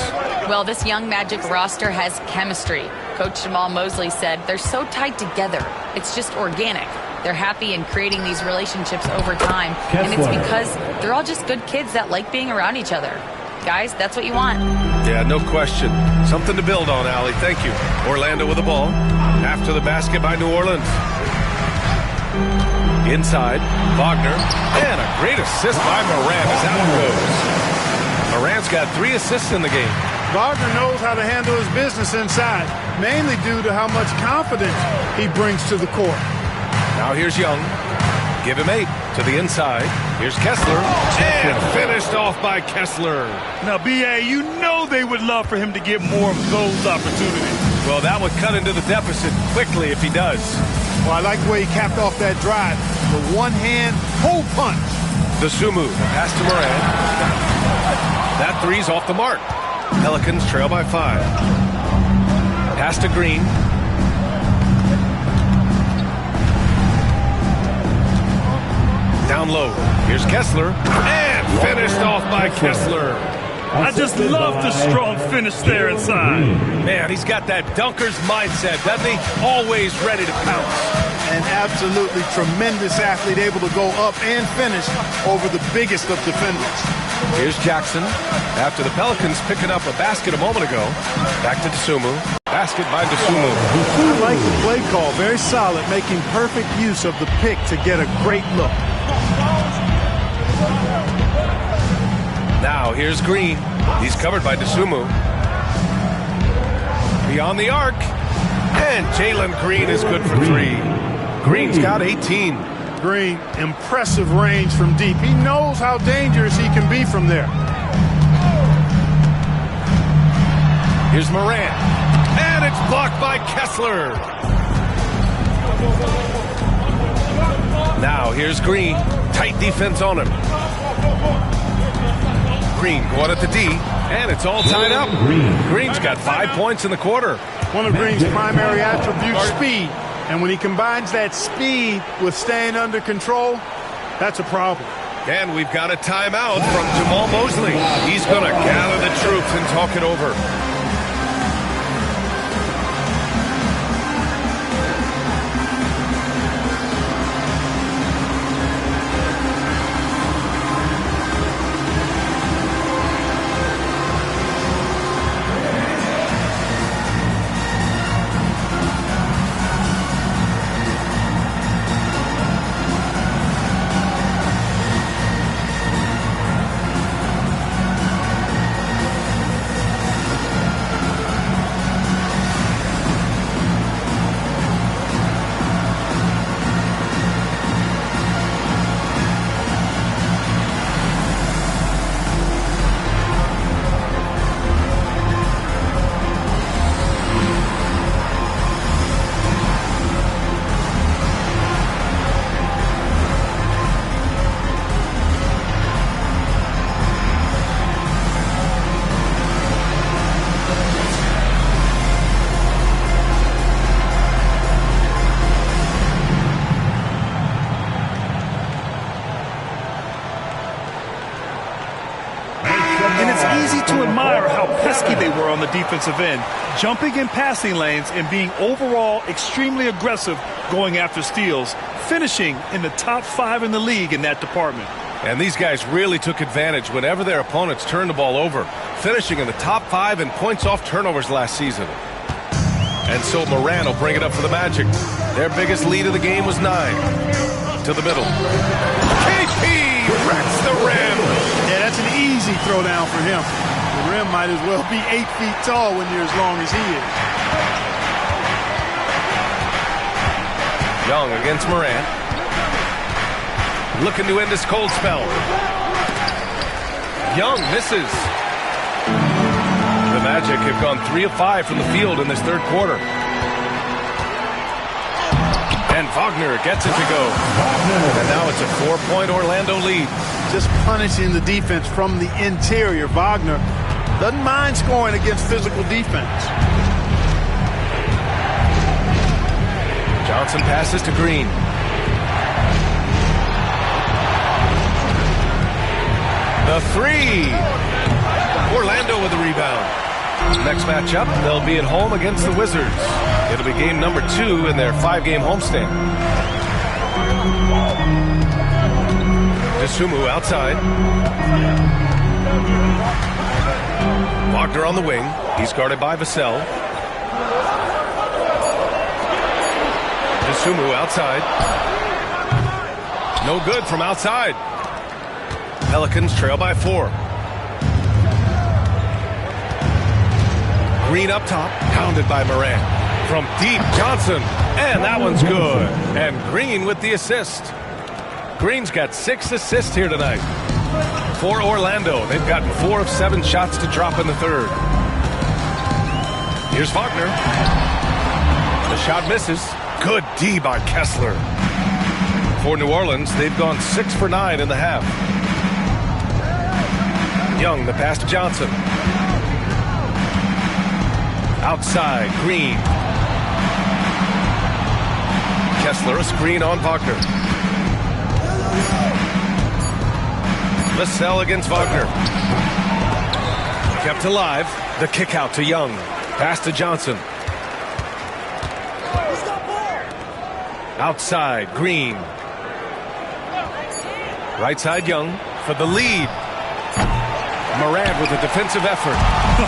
Well, this young Magic roster has chemistry. Coach Jamal Mosley said they're so tied together. It's just organic. They're happy in creating these relationships over time. And it's because they're all just good kids that like being around each other. Guys, that's what you want. Yeah, no question. Something to build on, Allie. Thank you. Orlando with the ball. After the basket by New Orleans. Inside, Wagner. And a great assist by Morant as that one goes. Morant's got 3 assists in the game. Wagner knows how to handle his business inside, mainly due to how much confidence he brings to the court. Now here's Young. Give him 8 to the inside. Here's Kessler. And finished off by Kessler. Now, B.A., you know they would love for him to get more of those opportunities. Well, that would cut into the deficit quickly if he does. Well, I like the way he capped off that drive. The one-hand hole punch. The Sumu pass to Morant. That 3's off the mark. Pelicans trail by 5. Pass to Green. down low. Here's Kessler, and finished off by Kessler. I just love the strong finish there inside. Man, he's got that dunker's mindset, doesn't he? Always ready to pounce. An absolutely tremendous athlete, able to go up and finish over the biggest of defenders. Here's Jackson. After the Pelicans picking up a basket a moment ago. Back to Dosunmu. Basket by Dosunmu. I like the play call. Very solid, making perfect use of the pick to get a great look. Now here's Green. He's covered by Dosunmu. Beyond the arc. And Jalen Green is good for 3. Green's got 18. Green, impressive range from deep. He knows how dangerous he can be from there. Here's Morant. And it's blocked by Kessler. Now here's Green. Tight defense on him. Green going at the D. And it's all tied up. Green's got 5 points in the quarter. One of Green's primary attributes, speed. And when he combines that speed with staying under control, that's a problem. And we've got a timeout from Jamal Mosley. He's going to gather the troops and talk it over. Defensive end, jumping in passing lanes and being overall extremely aggressive going after steals, finishing in the top 5 in the league in that department. And these guys really took advantage whenever their opponents turned the ball over, finishing in the top 5 in points off turnovers last season. And so Morant will bring it up for the Magic. Their biggest lead of the game was 9. To the middle. KP wrecks the rim. Yeah, that's an easy throwdown for him. The rim might as well be 8 feet tall when you're as long as he is. Young against Morant. Looking to end this cold spell. Young misses. The Magic have gone 3 of 5 from the field in this third quarter. And Wagner gets it to go. And now it's a 4-point Orlando lead. Just punishing the defense from the interior. Wagner doesn't mind scoring against physical defense. Johnson passes to Green. The 3. Orlando with the rebound. Next matchup, they'll be at home against the Wizards. It'll be game number 2 in their 5-game homestand. Dosunmu outside. Wagner on the wing. He's guarded by Vassell. Dosunmu outside. No good from outside. Pelicans trail by 4. Green up top, pounded by Morant. From deep, Johnson. And that one's good. And Green with the assist. Green's got 6 assists here tonight. For Orlando, they've gotten 4 of 7 shots to drop in the third. Here's Wagner. The shot misses. Good D by Kessler. For New Orleans, they've gone 6 for 9 in the half. Young, the pass to Johnson. Outside, Green. Kessler, a screen on Wagner. Vassell against Wagner. Kept alive. The kick out to Young. Pass to Johnson. Outside, Green. Right side, Young for the lead. Morant with a defensive effort.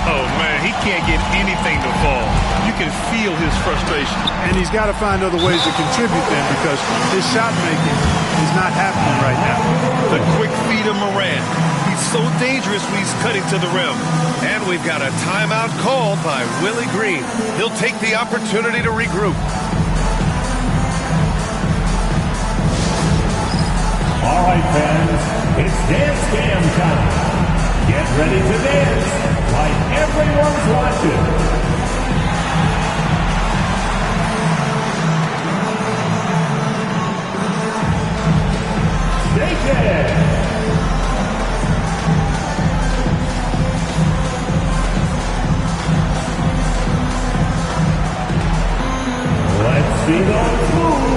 Oh, man, he can't get anything to fall. You can feel his frustration. And he's got to find other ways to contribute then because his shot making is not happening right now. The quick feed of Morant. He's so dangerous when he's cutting to the rim. And we've got a timeout called by Willie Green. He'll take the opportunity to regroup. All right, fans, it's dance cam time. Get ready to dance like everyone's watching. Shake it. Let's see those moves.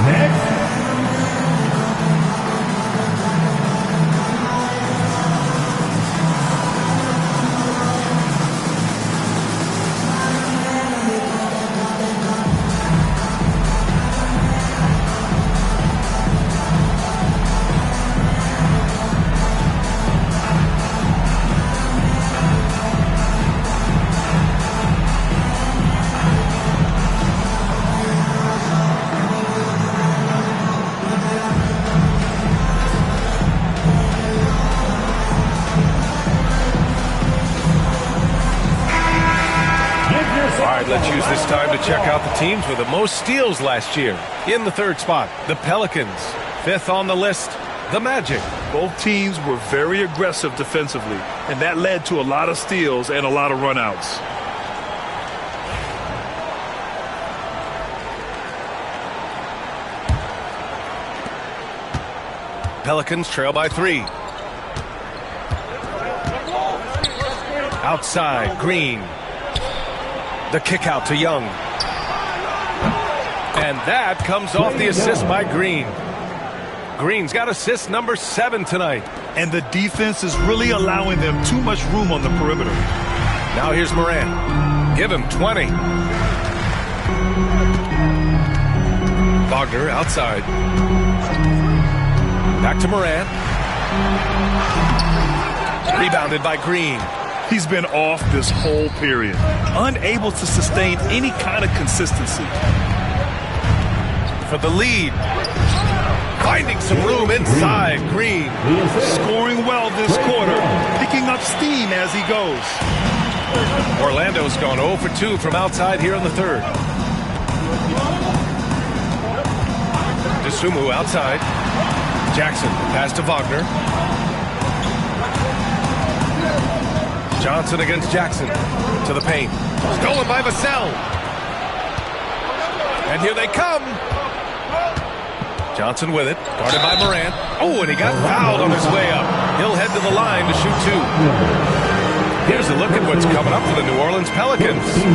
Next. Let's use this time to check out the teams with the most steals last year. In the third spot, the Pelicans. Fifth on the list, the Magic. Both teams were very aggressive defensively, and that led to a lot of steals and a lot of runouts. Pelicans trail by 3. Outside, Green. The kick out to Young. And that comes off the assist by Green. Green's got assist number 7 tonight. And the defense is really allowing them too much room on the perimeter. Now here's Morant. Give him 20. Wagner outside. Back to Morant. Rebounded by Green. He's been off this whole period, unable to sustain any kind of consistency. For the lead. Finding some room inside, Green. Scoring well this quarter, picking up steam as he goes. Orlando's gone 0 for 2 from outside here in the third. Dosunmu outside. Jackson, pass to Wagner. Johnson against Jackson. To the paint. Stolen by Vassell. And here they come. Johnson with it. Guarded by Morant. Oh, and he got fouled on his way up. He'll head to the line to shoot 2. Here's a look at what's coming up for the New Orleans Pelicans.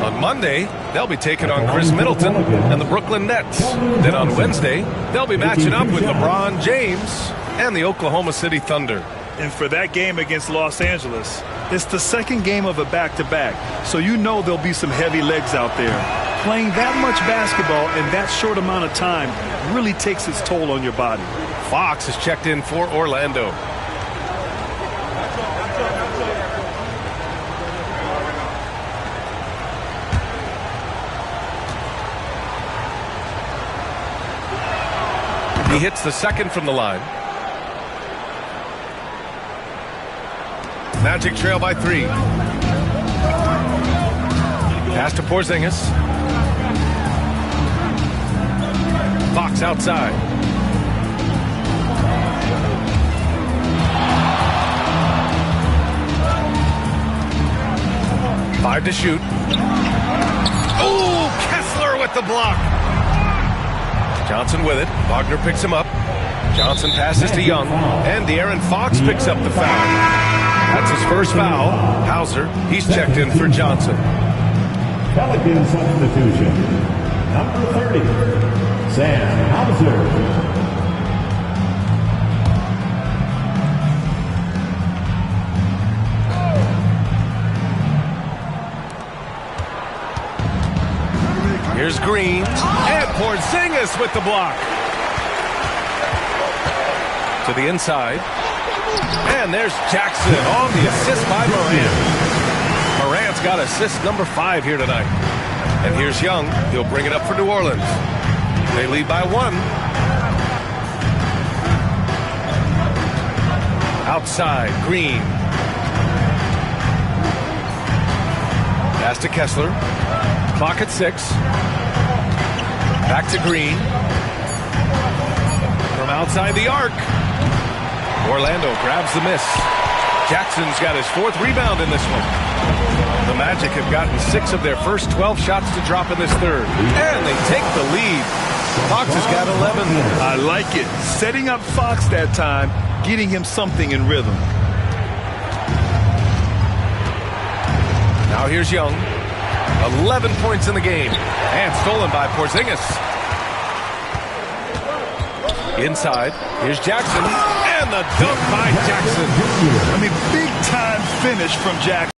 On Monday, they'll be taking on Chris Middleton and the Brooklyn Nets. Then on Wednesday, they'll be matching up with LeBron James and the Oklahoma City Thunder. And for that game against Los Angeles, it's the second game of a back-to-back, so you know there'll be some heavy legs out there. Playing that much basketball in that short amount of time really takes its toll on your body. Fox is checked in for Orlando. He hits the second from the line. Magic trail by 3. Pass to Porzingis. Fox outside. Five to shoot. Oh, Kessler with the block. Johnson with it. Wagner picks him up. Johnson passes to Young. And De'Aaron Fox picks up the foul. That's his first foul. Hauser, he's checked in for Johnson. Pelican substitution. Number 30, Sam Hauser. Here's Green, and Porzingis with the block. To the inside, and there's Jackson on the assist by Morant. Morant's got assist number 5 here tonight. And here's Young, he'll bring it up for New Orleans. They lead by 1. Outside, Green. Pass to Kessler. Clock at 6. Back to Green. From outside the arc. Orlando grabs the miss. Jackson's got his 4th rebound in this one. The Magic have gotten 6 of their first 12 shots to drop in this third. And they take the lead. Fox has got 11. I like it. Setting up Fox that time, getting him something in rhythm. Now here's Young. 11 points in the game. And stolen by Porzingis. Inside, here's Jackson. And the dunk by Jackson. I mean, big-time finish from Jackson.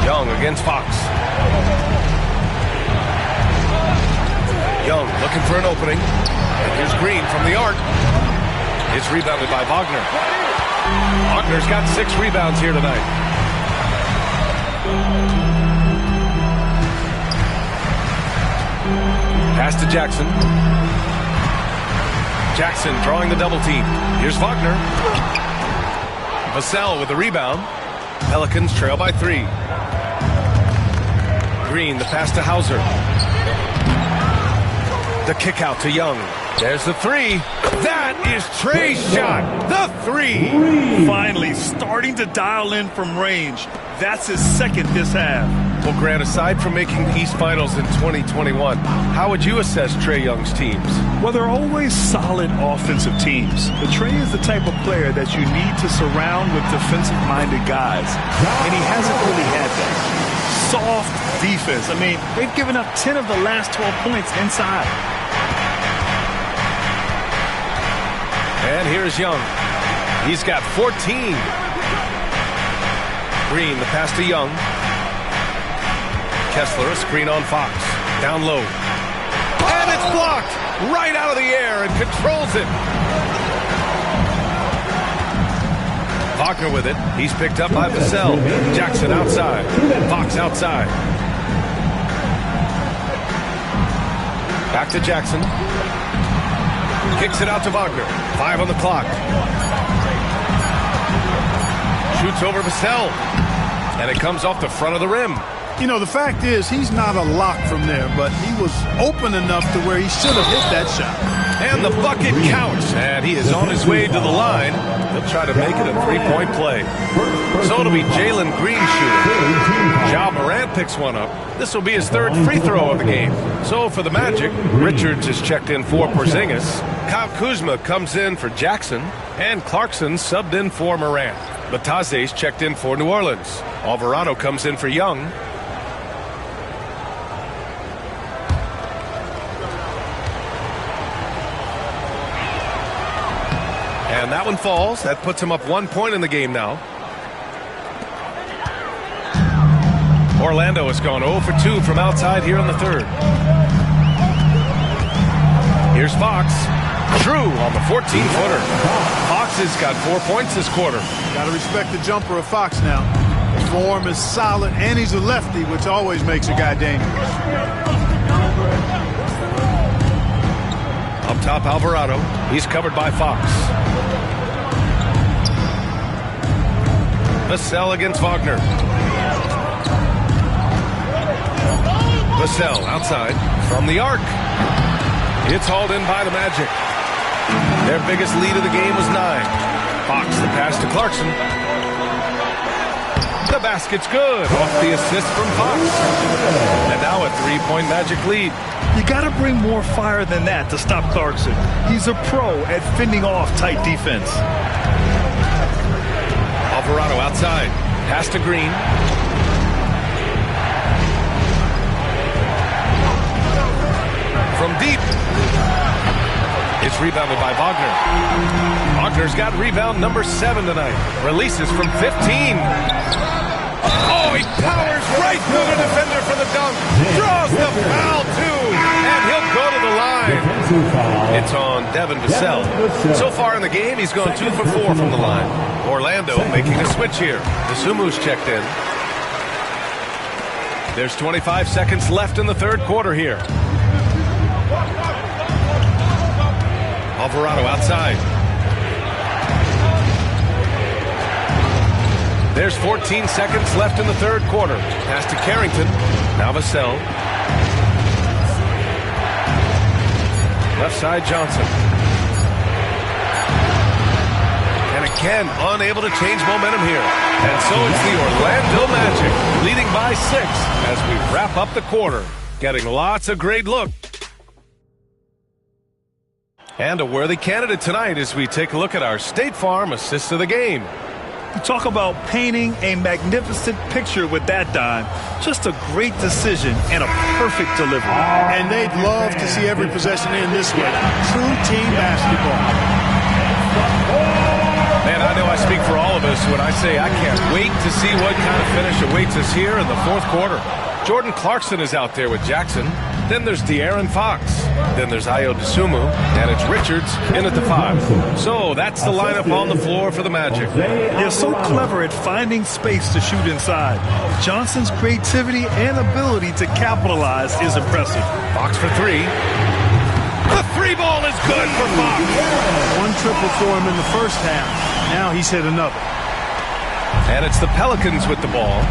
Young against Fox. Young looking for an opening. And here's Green from the arc. It's rebounded by Wagner. Wagner's got 6 rebounds here tonight. Pass to Jackson. Jackson drawing the double team. Here's Wagner. Vassell with the rebound. Pelicans trail by 3. Green, the pass to Hauser. The kick out to Young. There's the 3. That is Trey's shot. The 3. Finally starting to dial in from range. That's his 2nd this half. Well, Grant, aside from making the East Finals in 2021, how would you assess Trae Young's teams? Well, they're always solid offensive teams. But Trae is the type of player that you need to surround with defensive-minded guys. And he hasn't really had that. Soft defense. I mean, they've given up 10 of the last 12 points inside. And here's Young. He's got 14. Green, the pass to Young. Kessler, a screen on Fox. Down low. And it's blocked right out of the air and controls it. Wagner with it. He's picked up by Vassell. Jackson outside. Fox outside. Back to Jackson. Kicks it out to Wagner. 5 on the clock. Shoots over Vassell. And it comes off the front of the rim. You know, the fact is he's not a lock from there, but he was open enough to where he should have hit that shot. And the bucket counts. And he is on his way to the line. He'll try to make it a 3-point play. So it'll be Jalen Green shooting. Ja Morant picks one up. This will be his 3rd free throw of the game. So for the Magic, Richards is checked in for Porzingis. Kyle Kuzma comes in for Jackson. And Clarkson subbed in for Morant. Bataze's checked in for New Orleans. Alvarado comes in for Young. And that one falls. That puts him up 1 point in the game now. Orlando has gone 0 for 2 from outside here in the 3rd. Here's Fox. Drew on the 14-footer. Fox has got 4 points this quarter. Got to respect the jumper of Fox now. His form is solid, and he's a lefty, which always makes a guy dangerous. Up top, Alvarado. He's covered by Fox. Vassell against Wagner. Vassell outside from the arc. It's hauled in by the Magic. Their biggest lead of the game was 9. Fox, the pass to Clarkson. The basket's good. Off the assist from Fox. And now a three-point Magic lead. You got to bring more fire than that to stop Clarkson. He's a pro at fending off tight defense. Alvarado outside. Pass to Green. From deep. It's rebounded by Wagner. Wagner's got rebound number 7 tonight. Releases from 15. Oh, he powers right through the defender for the dunk. Draws the foul, too. And he'll go to the line. It's on Devin Vassell. So far in the game, he's gone 2 for 4 from the line. Orlando making a switch here. Desumu's checked in. There's 25 seconds left in the third quarter here. Alvarado outside. There's 14 seconds left in the third quarter. Pass to Carrington. Now Vassell. Left side Johnson. And again, unable to change momentum here. And so it's the Orlando Magic leading by 6 as we wrap up the quarter. Getting lots of great looks. And a worthy candidate tonight as we take a look at our State Farm assist of the game. You talk about painting a magnificent picture with that dime. Just a great decision and a perfect delivery. And they'd love to see every possession in this way. True team basketball. Man, I know I speak for all of us when I say I can't wait to see what kind of finish awaits us here in the fourth quarter. Jordan Clarkson is out there with Jackson. Then there's De'Aaron Fox. Then there's Ayo Dosunmu. And it's Richards in at the 5. So that's the lineup on the floor for the Magic. They're so clever at finding space to shoot inside. Johnson's creativity and ability to capitalize is impressive. Fox for 3. The 3 ball is good for Fox. One triple for him in the first half. Now he's hit another. And it's the Pelicans with the ball.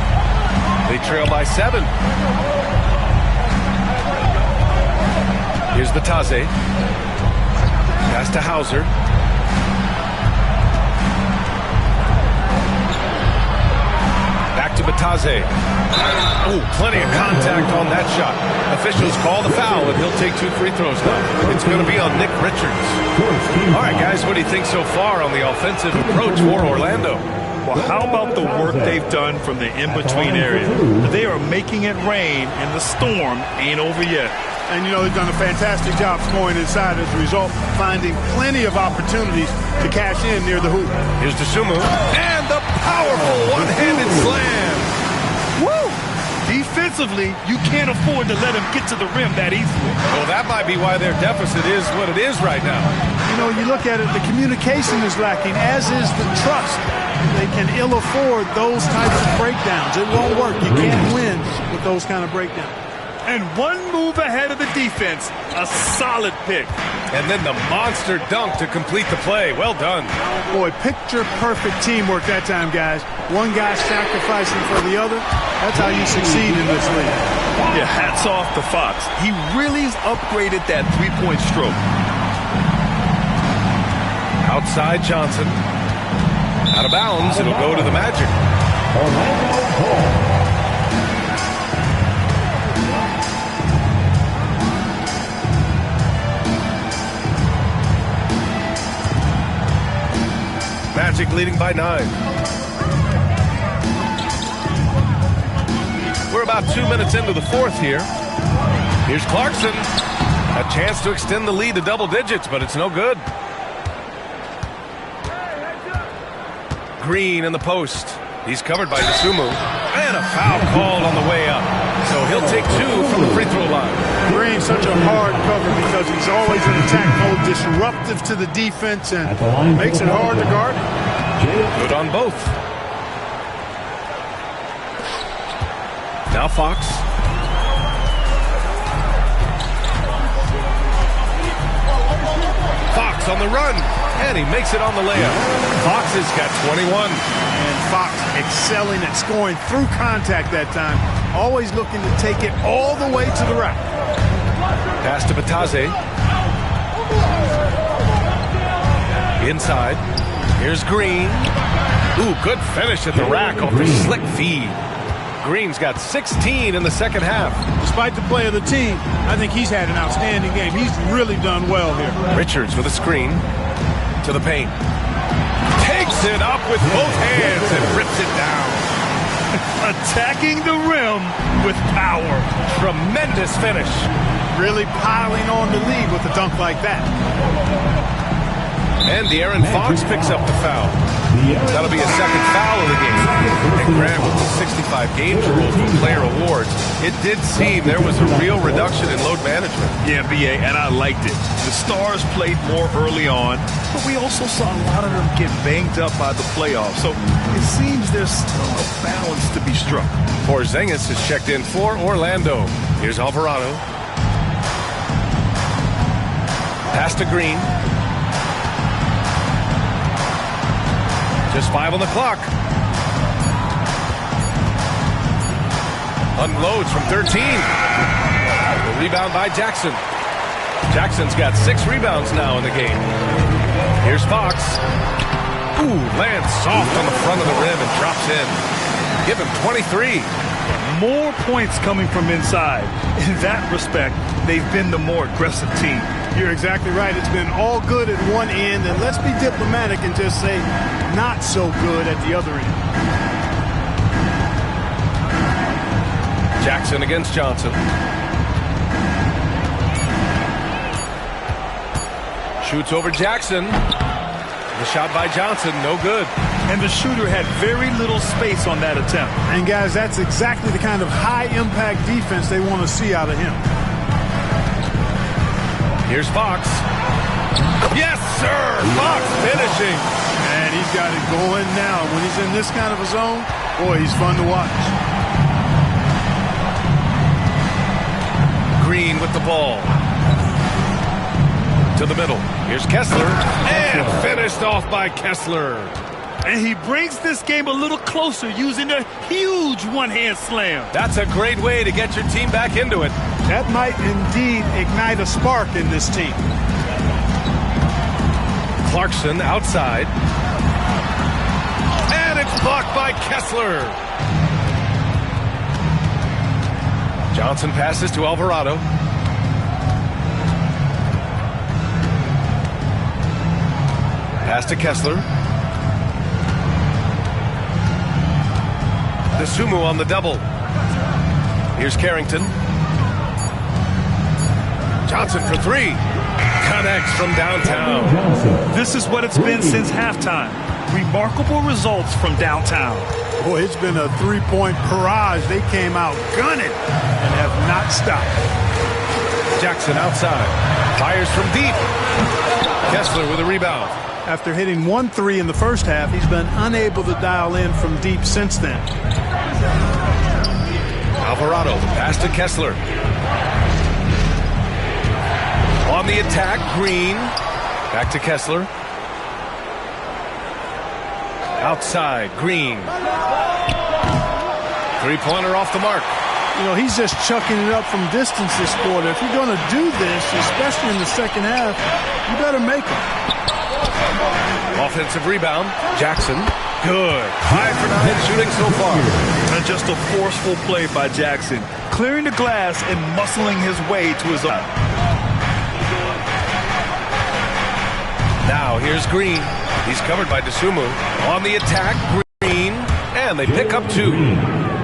They trail by 7. Here's Batase. Pass to Hauser. Back to Batase. Oh, plenty of contact on that shot. Officials call the foul, and he'll take 2 free throws now. It's going to be on Nick Richards. All right, guys, what do you think so far on the offensive approach for Orlando? Well, how about the work they've done from the in-between area? They are making it rain, and the storm ain't over yet. And, you know, they've done a fantastic job scoring inside as a result, finding plenty of opportunities to cash in near the hoop. Here's Dosunmu. And the powerful one-handed slam. Woo! Defensively, you can't afford to let him get to the rim that easily. Well, that might be why their deficit is what it is right now. You know, you look at it, the communication is lacking, as is the trust. They can ill afford those types of breakdowns. It won't work. You can't win with those kind of breakdowns. And one move ahead of the defense, a solid pick. And then the monster dunk to complete the play. Well done. Boy, picture-perfect teamwork that time, guys. One guy sacrificing for the other. That's how you succeed in this league. Yeah, hats off to Fox. He really has upgraded that three-point stroke. Outside Johnson. Out of bounds. It'll go to the Magic. Magic leading by 9. We're about 2 minutes into the fourth here. Here's Clarkson. A chance to extend the lead to double digits, but it's no good. Green in the post. He's covered by Dosunmu. And a foul called on the way up. So he'll take 2 from the free throw line. Green, such a hard cover because he's always in attack mode, disruptive to the defense, and makes it hard to guard. Good on both. Now Fox. Fox on the run. And he makes it on the layup. Fox has got 21. And Fox excelling at scoring through contact that time. Always looking to take it all the way to the rack. Pass to Batase. Inside. Here's Green. Ooh, good finish at the rack off the slick feed. Green's got 16 in the second half. Despite the play of the team, I think he's had an outstanding game. He's really done well here. Richards with a screen to the paint. Takes it up with both hands and rips it down. Attacking the rim with power. Tremendous finish. Really piling on the lead with a dunk like that. And De'Aaron Fox picks up the foul. That'll be a second foul of the game. And Grant, with the 65 games rule for player awards, it did seem there was a real reduction in load management. Yeah, BA, and I liked it. The Stars played more early on, but we also saw a lot of them get banged up by the playoffs. So it seems there's still a balance to be struck. Porzingis is checked in for Orlando. Here's Alvarado. Pass to Green. Just 5 on the clock. Unloads from 13. The rebound by Jackson. Jackson's got 6 rebounds now in the game. Here's Fox. Ooh, lands soft on the front of the rim and drops in. Give him 23. More points coming from inside. In that respect, they've been the more aggressive team. You're exactly right. It's been all good at one end, and let's be diplomatic and just say not so good at the other end. Jackson against Johnson. Shoots over Jackson. The shot by Johnson, no good. And the shooter had very little space on that attempt. And guys, that's exactly the kind of high-impact defense they want to see out of him. Here's Fox. Yes, sir! Fox finishing. And he's got it going now. When he's in this kind of a zone, boy, he's fun to watch. Green with the ball. To the middle. Here's Kessler. And finished off by Kessler. And he brings this game a little closer using a huge one-hand slam. That's a great way to get your team back into it. That might indeed ignite a spark in this team. Clarkson outside. And it's blocked by Kessler. Johnson passes to Alvarado. Pass to Kessler. Dosunmu on the double. Here's Carrington. Johnson for 3. Connects from downtown. This is what it's been since halftime. Remarkable results from downtown. Boy, it's been a three-point barrage. They came out gunning and have not stopped. Jackson outside. Fires from deep. Kessler with a rebound. After hitting 1 3 in the first half, he's been unable to dial in from deep since then. Alvarado, pass to Kessler. On the attack, Green. Back to Kessler. Outside, Green. Three-pointer off the mark. You know, he's just chucking it up from distance this quarter. If you're going to do this, especially in the second half, you better make it. Offensive rebound. Jackson. Good. 5 for 9 shooting so far. And just a forceful play by Jackson. Clearing the glass and muscling his way to his own. Now here's Green. He's covered by Dosunmu. On the attack, Green. And they pick up 2.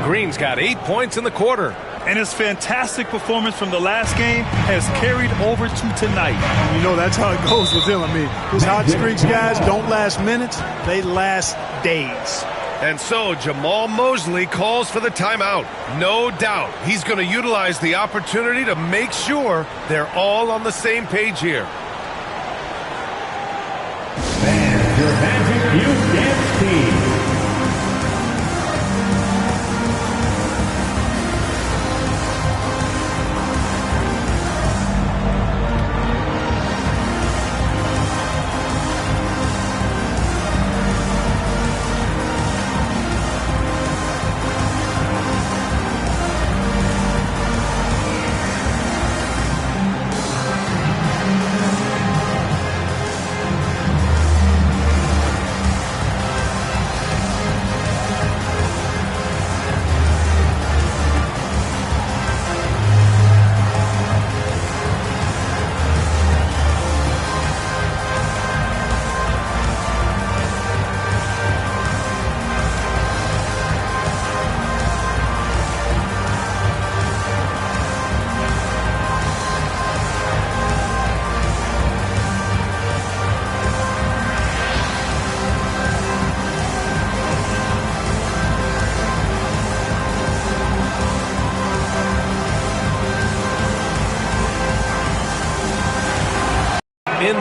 Green's got 8 points in the quarter. And his fantastic performance from the last game has carried over to tonight. You know, that's how it goes with him. I mean, his hot streaks, guys, don't last minutes. They last days. And so Jamal Mosley calls for the timeout. No doubt he's going to utilize the opportunity to make sure they're all on the same page here. Your Magic Youth Dance Team.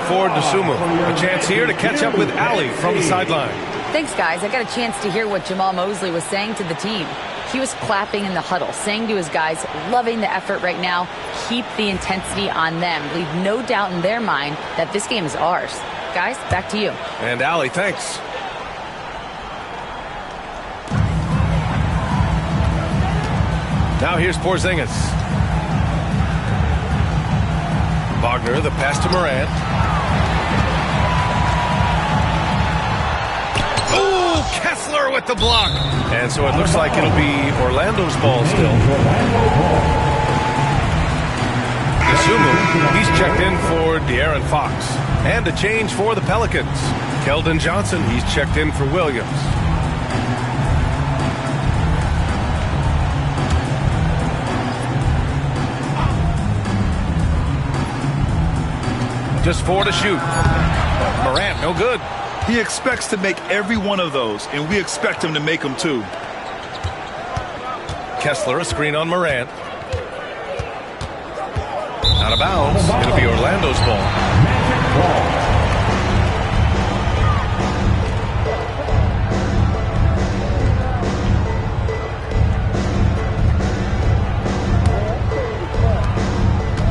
for Dosunmu. A chance here to catch up with Ali from the sideline. Thanks, guys. I got a chance to hear what Jamal Mosley was saying to the team. He was clapping in the huddle, saying to his guys, loving the effort right now, keep the intensity on them. Leave no doubt in their mind that this game is ours. Guys, back to you. And Ali, thanks. Now here's Porzingis. Wagner, the pass to Morant. Oh, Kessler with the block. And so it looks like it'll be Orlando's ball still. Dosunmu, he's checked in for De'Aaron Fox. And a change for the Pelicans. Keldon Johnson, he's checked in for Williams. Just 4 to shoot. Morant, no good. He expects to make every one of those, and we expect him to make them too. Kessler, a screen on Morant. Out of bounds. It'll be Orlando's ball.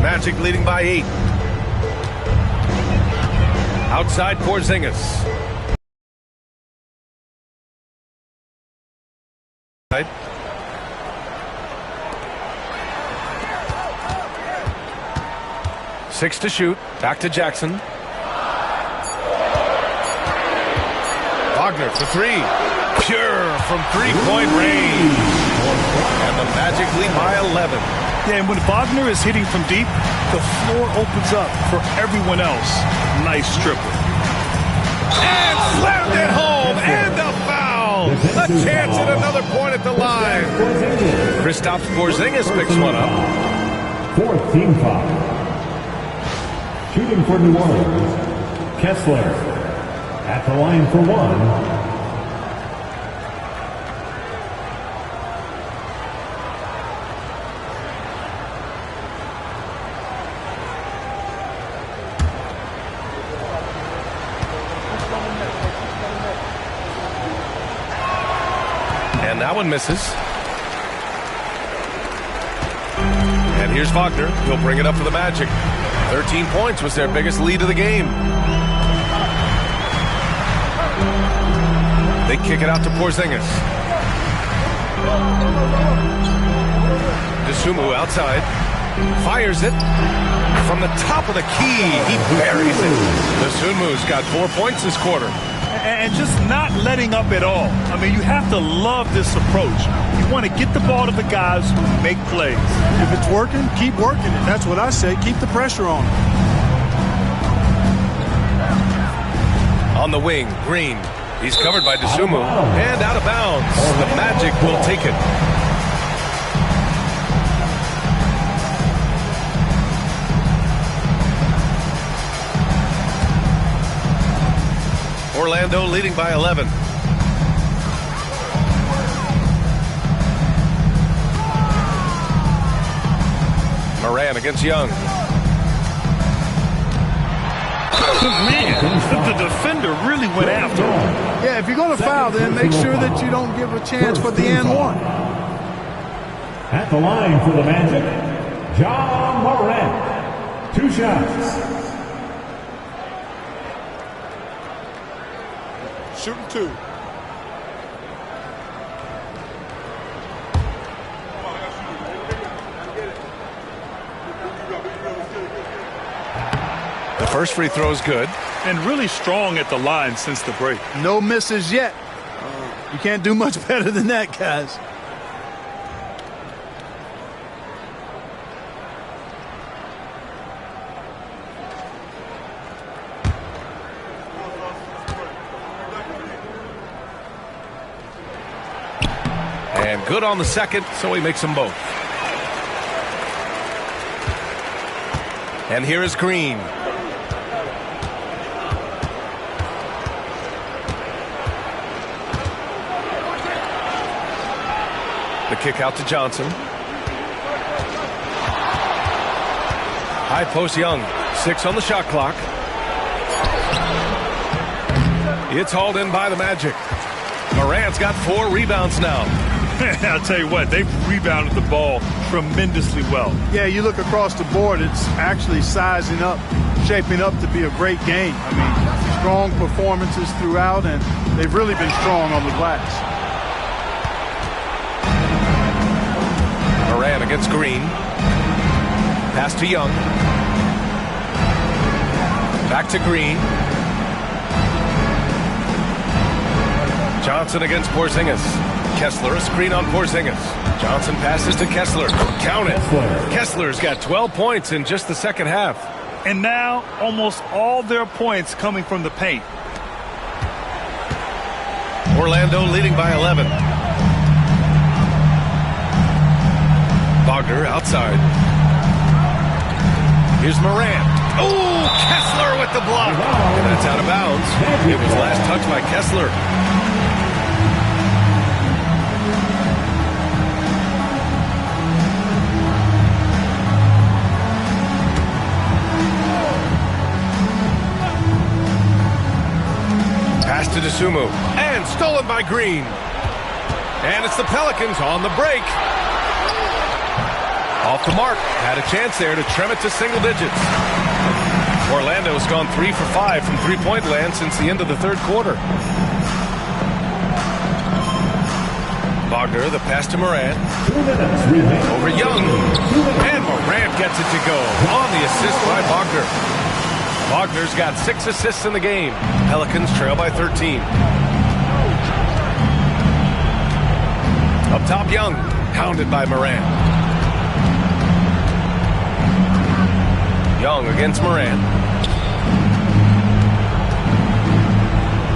Magic leading by 8. Outside Porzingis. Right. Six to shoot. Back to Jackson. Wagner for 3. Pure from three-point range. And the Magic lead by 11. Yeah, and when Wagner is hitting from deep, the floor opens up for everyone else. Nice triple. And slammed it home. And a foul. A chance at another point at the line. Kristaps Porzingis picks one up. 4th team foul. Shooting for New Orleans, Kessler at the line for 1. And that one misses. And here's Wagner. He'll bring it up for the Magic. 13 points was their biggest lead of the game. They kick it out to Porzingis. Dosunmu outside. Fires it. From the top of the key, he buries it. Dosunmu's got 4 points this quarter. And just not letting up at all. I mean, you have to love this approach. You want to get the ball to the guys who make plays. If it's working, keep working it. That's what I say. Keep the pressure on them. On the wing, Green. He's covered by Dosunmu. And out of bounds. The Magic will take it. Orlando leading by 11. Moran against Young. Man, the defender really went after him. Yeah, if you're going to foul, then make sure that you don't give a chance for the and one. At the line for the Magic, Ja Morant. 2 shots. Shooting 2. The first free throw is good. And really strong at the line since the break. No misses yet. You can't do much better than that, guys. And good on the second, so he makes them both. And here is Green. The kick out to Johnson. High post Young. 6 on the shot clock. It's hauled in by the Magic. Morant's got 4 rebounds now. I'll tell you what, they've rebounded the ball tremendously well. Yeah, you look across the board, it's actually sizing up, shaping up to be a great game. I mean, strong performances throughout, and they've really been strong on the glass. Morant against Green. Pass to Young. Back to Green. Johnson against Porzingis. Kessler, a screen on Porzingis. Johnson passes to Kessler. Count it. Kessler's got 12 points in just the second half. And now almost all their points coming from the paint. Orlando leading by 11. Wagner outside. Here's Morant. Oh, Kessler with the block. And that's out of bounds. It was last touched by Kessler. Pass to DeSumo. And stolen by Green. And it's the Pelicans on the break. Off the mark. Had a chance there to trim it to single digits. Orlando's gone 3 for 5 from three-point land since the end of the third quarter. Wagner, the pass to Morant. Over Young. And Morant gets it to go. On the assist by Wagner. Wagner's got 6 assists in the game. Pelicans trail by 13. Up top, Young. Hounded by Morant. Young against Morant.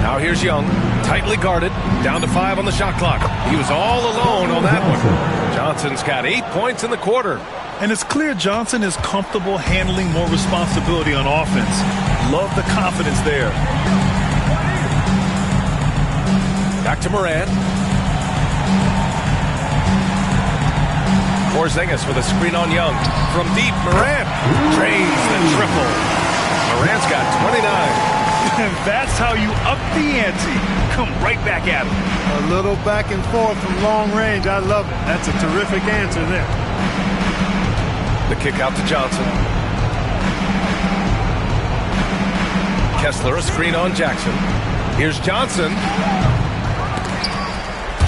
Now here's Young. Tightly guarded. Down to 5 on the shot clock. He was all alone on that one. Johnson's got 8 points in the quarter. And it's clear Johnson is comfortable handling more responsibility on offense. Love the confidence there. Back to Morant. Porzingis with a screen on Young. From deep, Morant drains the triple. Morant's got 29. And that's how you up the ante. Come right back at him. A little back and forth from long range. I love it. That's a terrific answer there. The kick out to Johnson. Kessler, a screen on Jackson. Here's Johnson.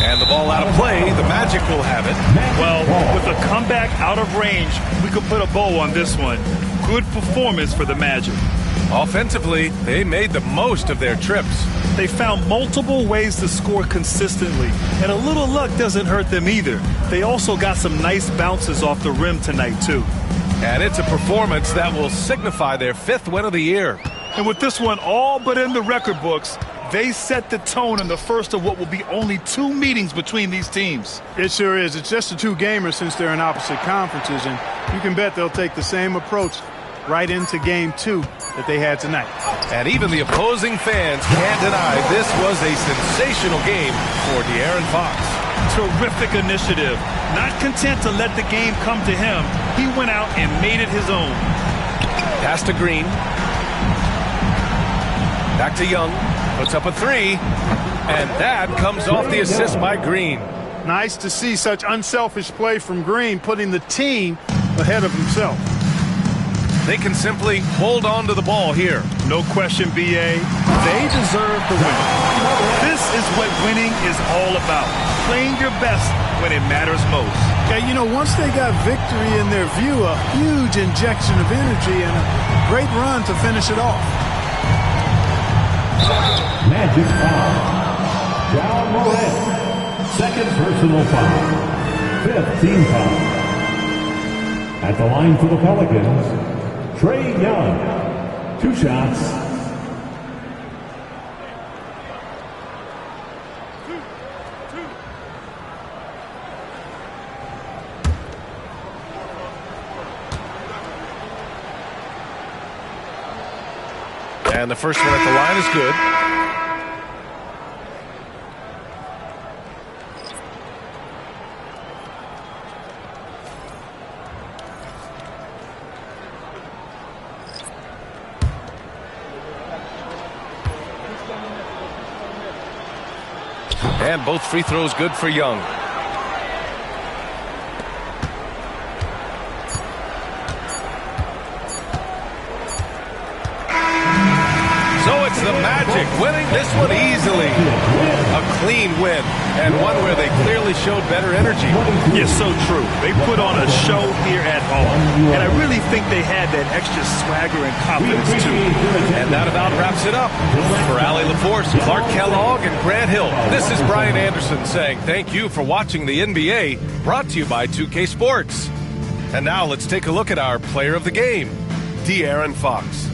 And the ball out of play. The Magic will have it. Well, with a comeback out of range, we could put a bow on this one. Good performance for the Magic. Offensively, they made the most of their trips. They found multiple ways to score consistently, and a little luck doesn't hurt them either. They also got some nice bounces off the rim tonight, too. And it's a performance that will signify their 5th win of the year. And with this one all but in the record books, they set the tone in the first of what will be only 2 meetings between these teams. It sure is. It's just a 2-gamer since they're in opposite conferences, and you can bet they'll take the same approach right into game 2 that they had tonight. And even the opposing fans can't deny this was a sensational game for De'Aaron Fox. Terrific initiative. Not content to let the game come to him, he went out and made it his own. Pass to Green. Back to Young. Puts up a 3. And that comes off the assist by Green. Nice to see such unselfish play from Green, putting the team ahead of himself. They can simply hold on to the ball here. No question, B.A. They deserve the win. This is what winning is all about. Playing your best when it matters most. Yeah, you know, once they got victory in their view, a huge injection of energy and a great run to finish it off. Magic foul. Ja Morant. Second personal foul. 5th team foul. At the line for the Pelicans, Trae Young. 2 shots. And the first one at the line is good. And both free throws good for Young. So it's the Magic winning this one easily. A clean win, and one where they clearly showed better energy. Yes, so true. They put on a show here at home, and I really think they had that extra swagger and confidence, too. And that about wraps it up. For Allie LaForce, Clark Kellogg, and Grant Hill, this is Brian Anderson saying thank you for watching the NBA, brought to you by 2K Sports. And now let's take a look at our player of the game, De'Aaron Fox.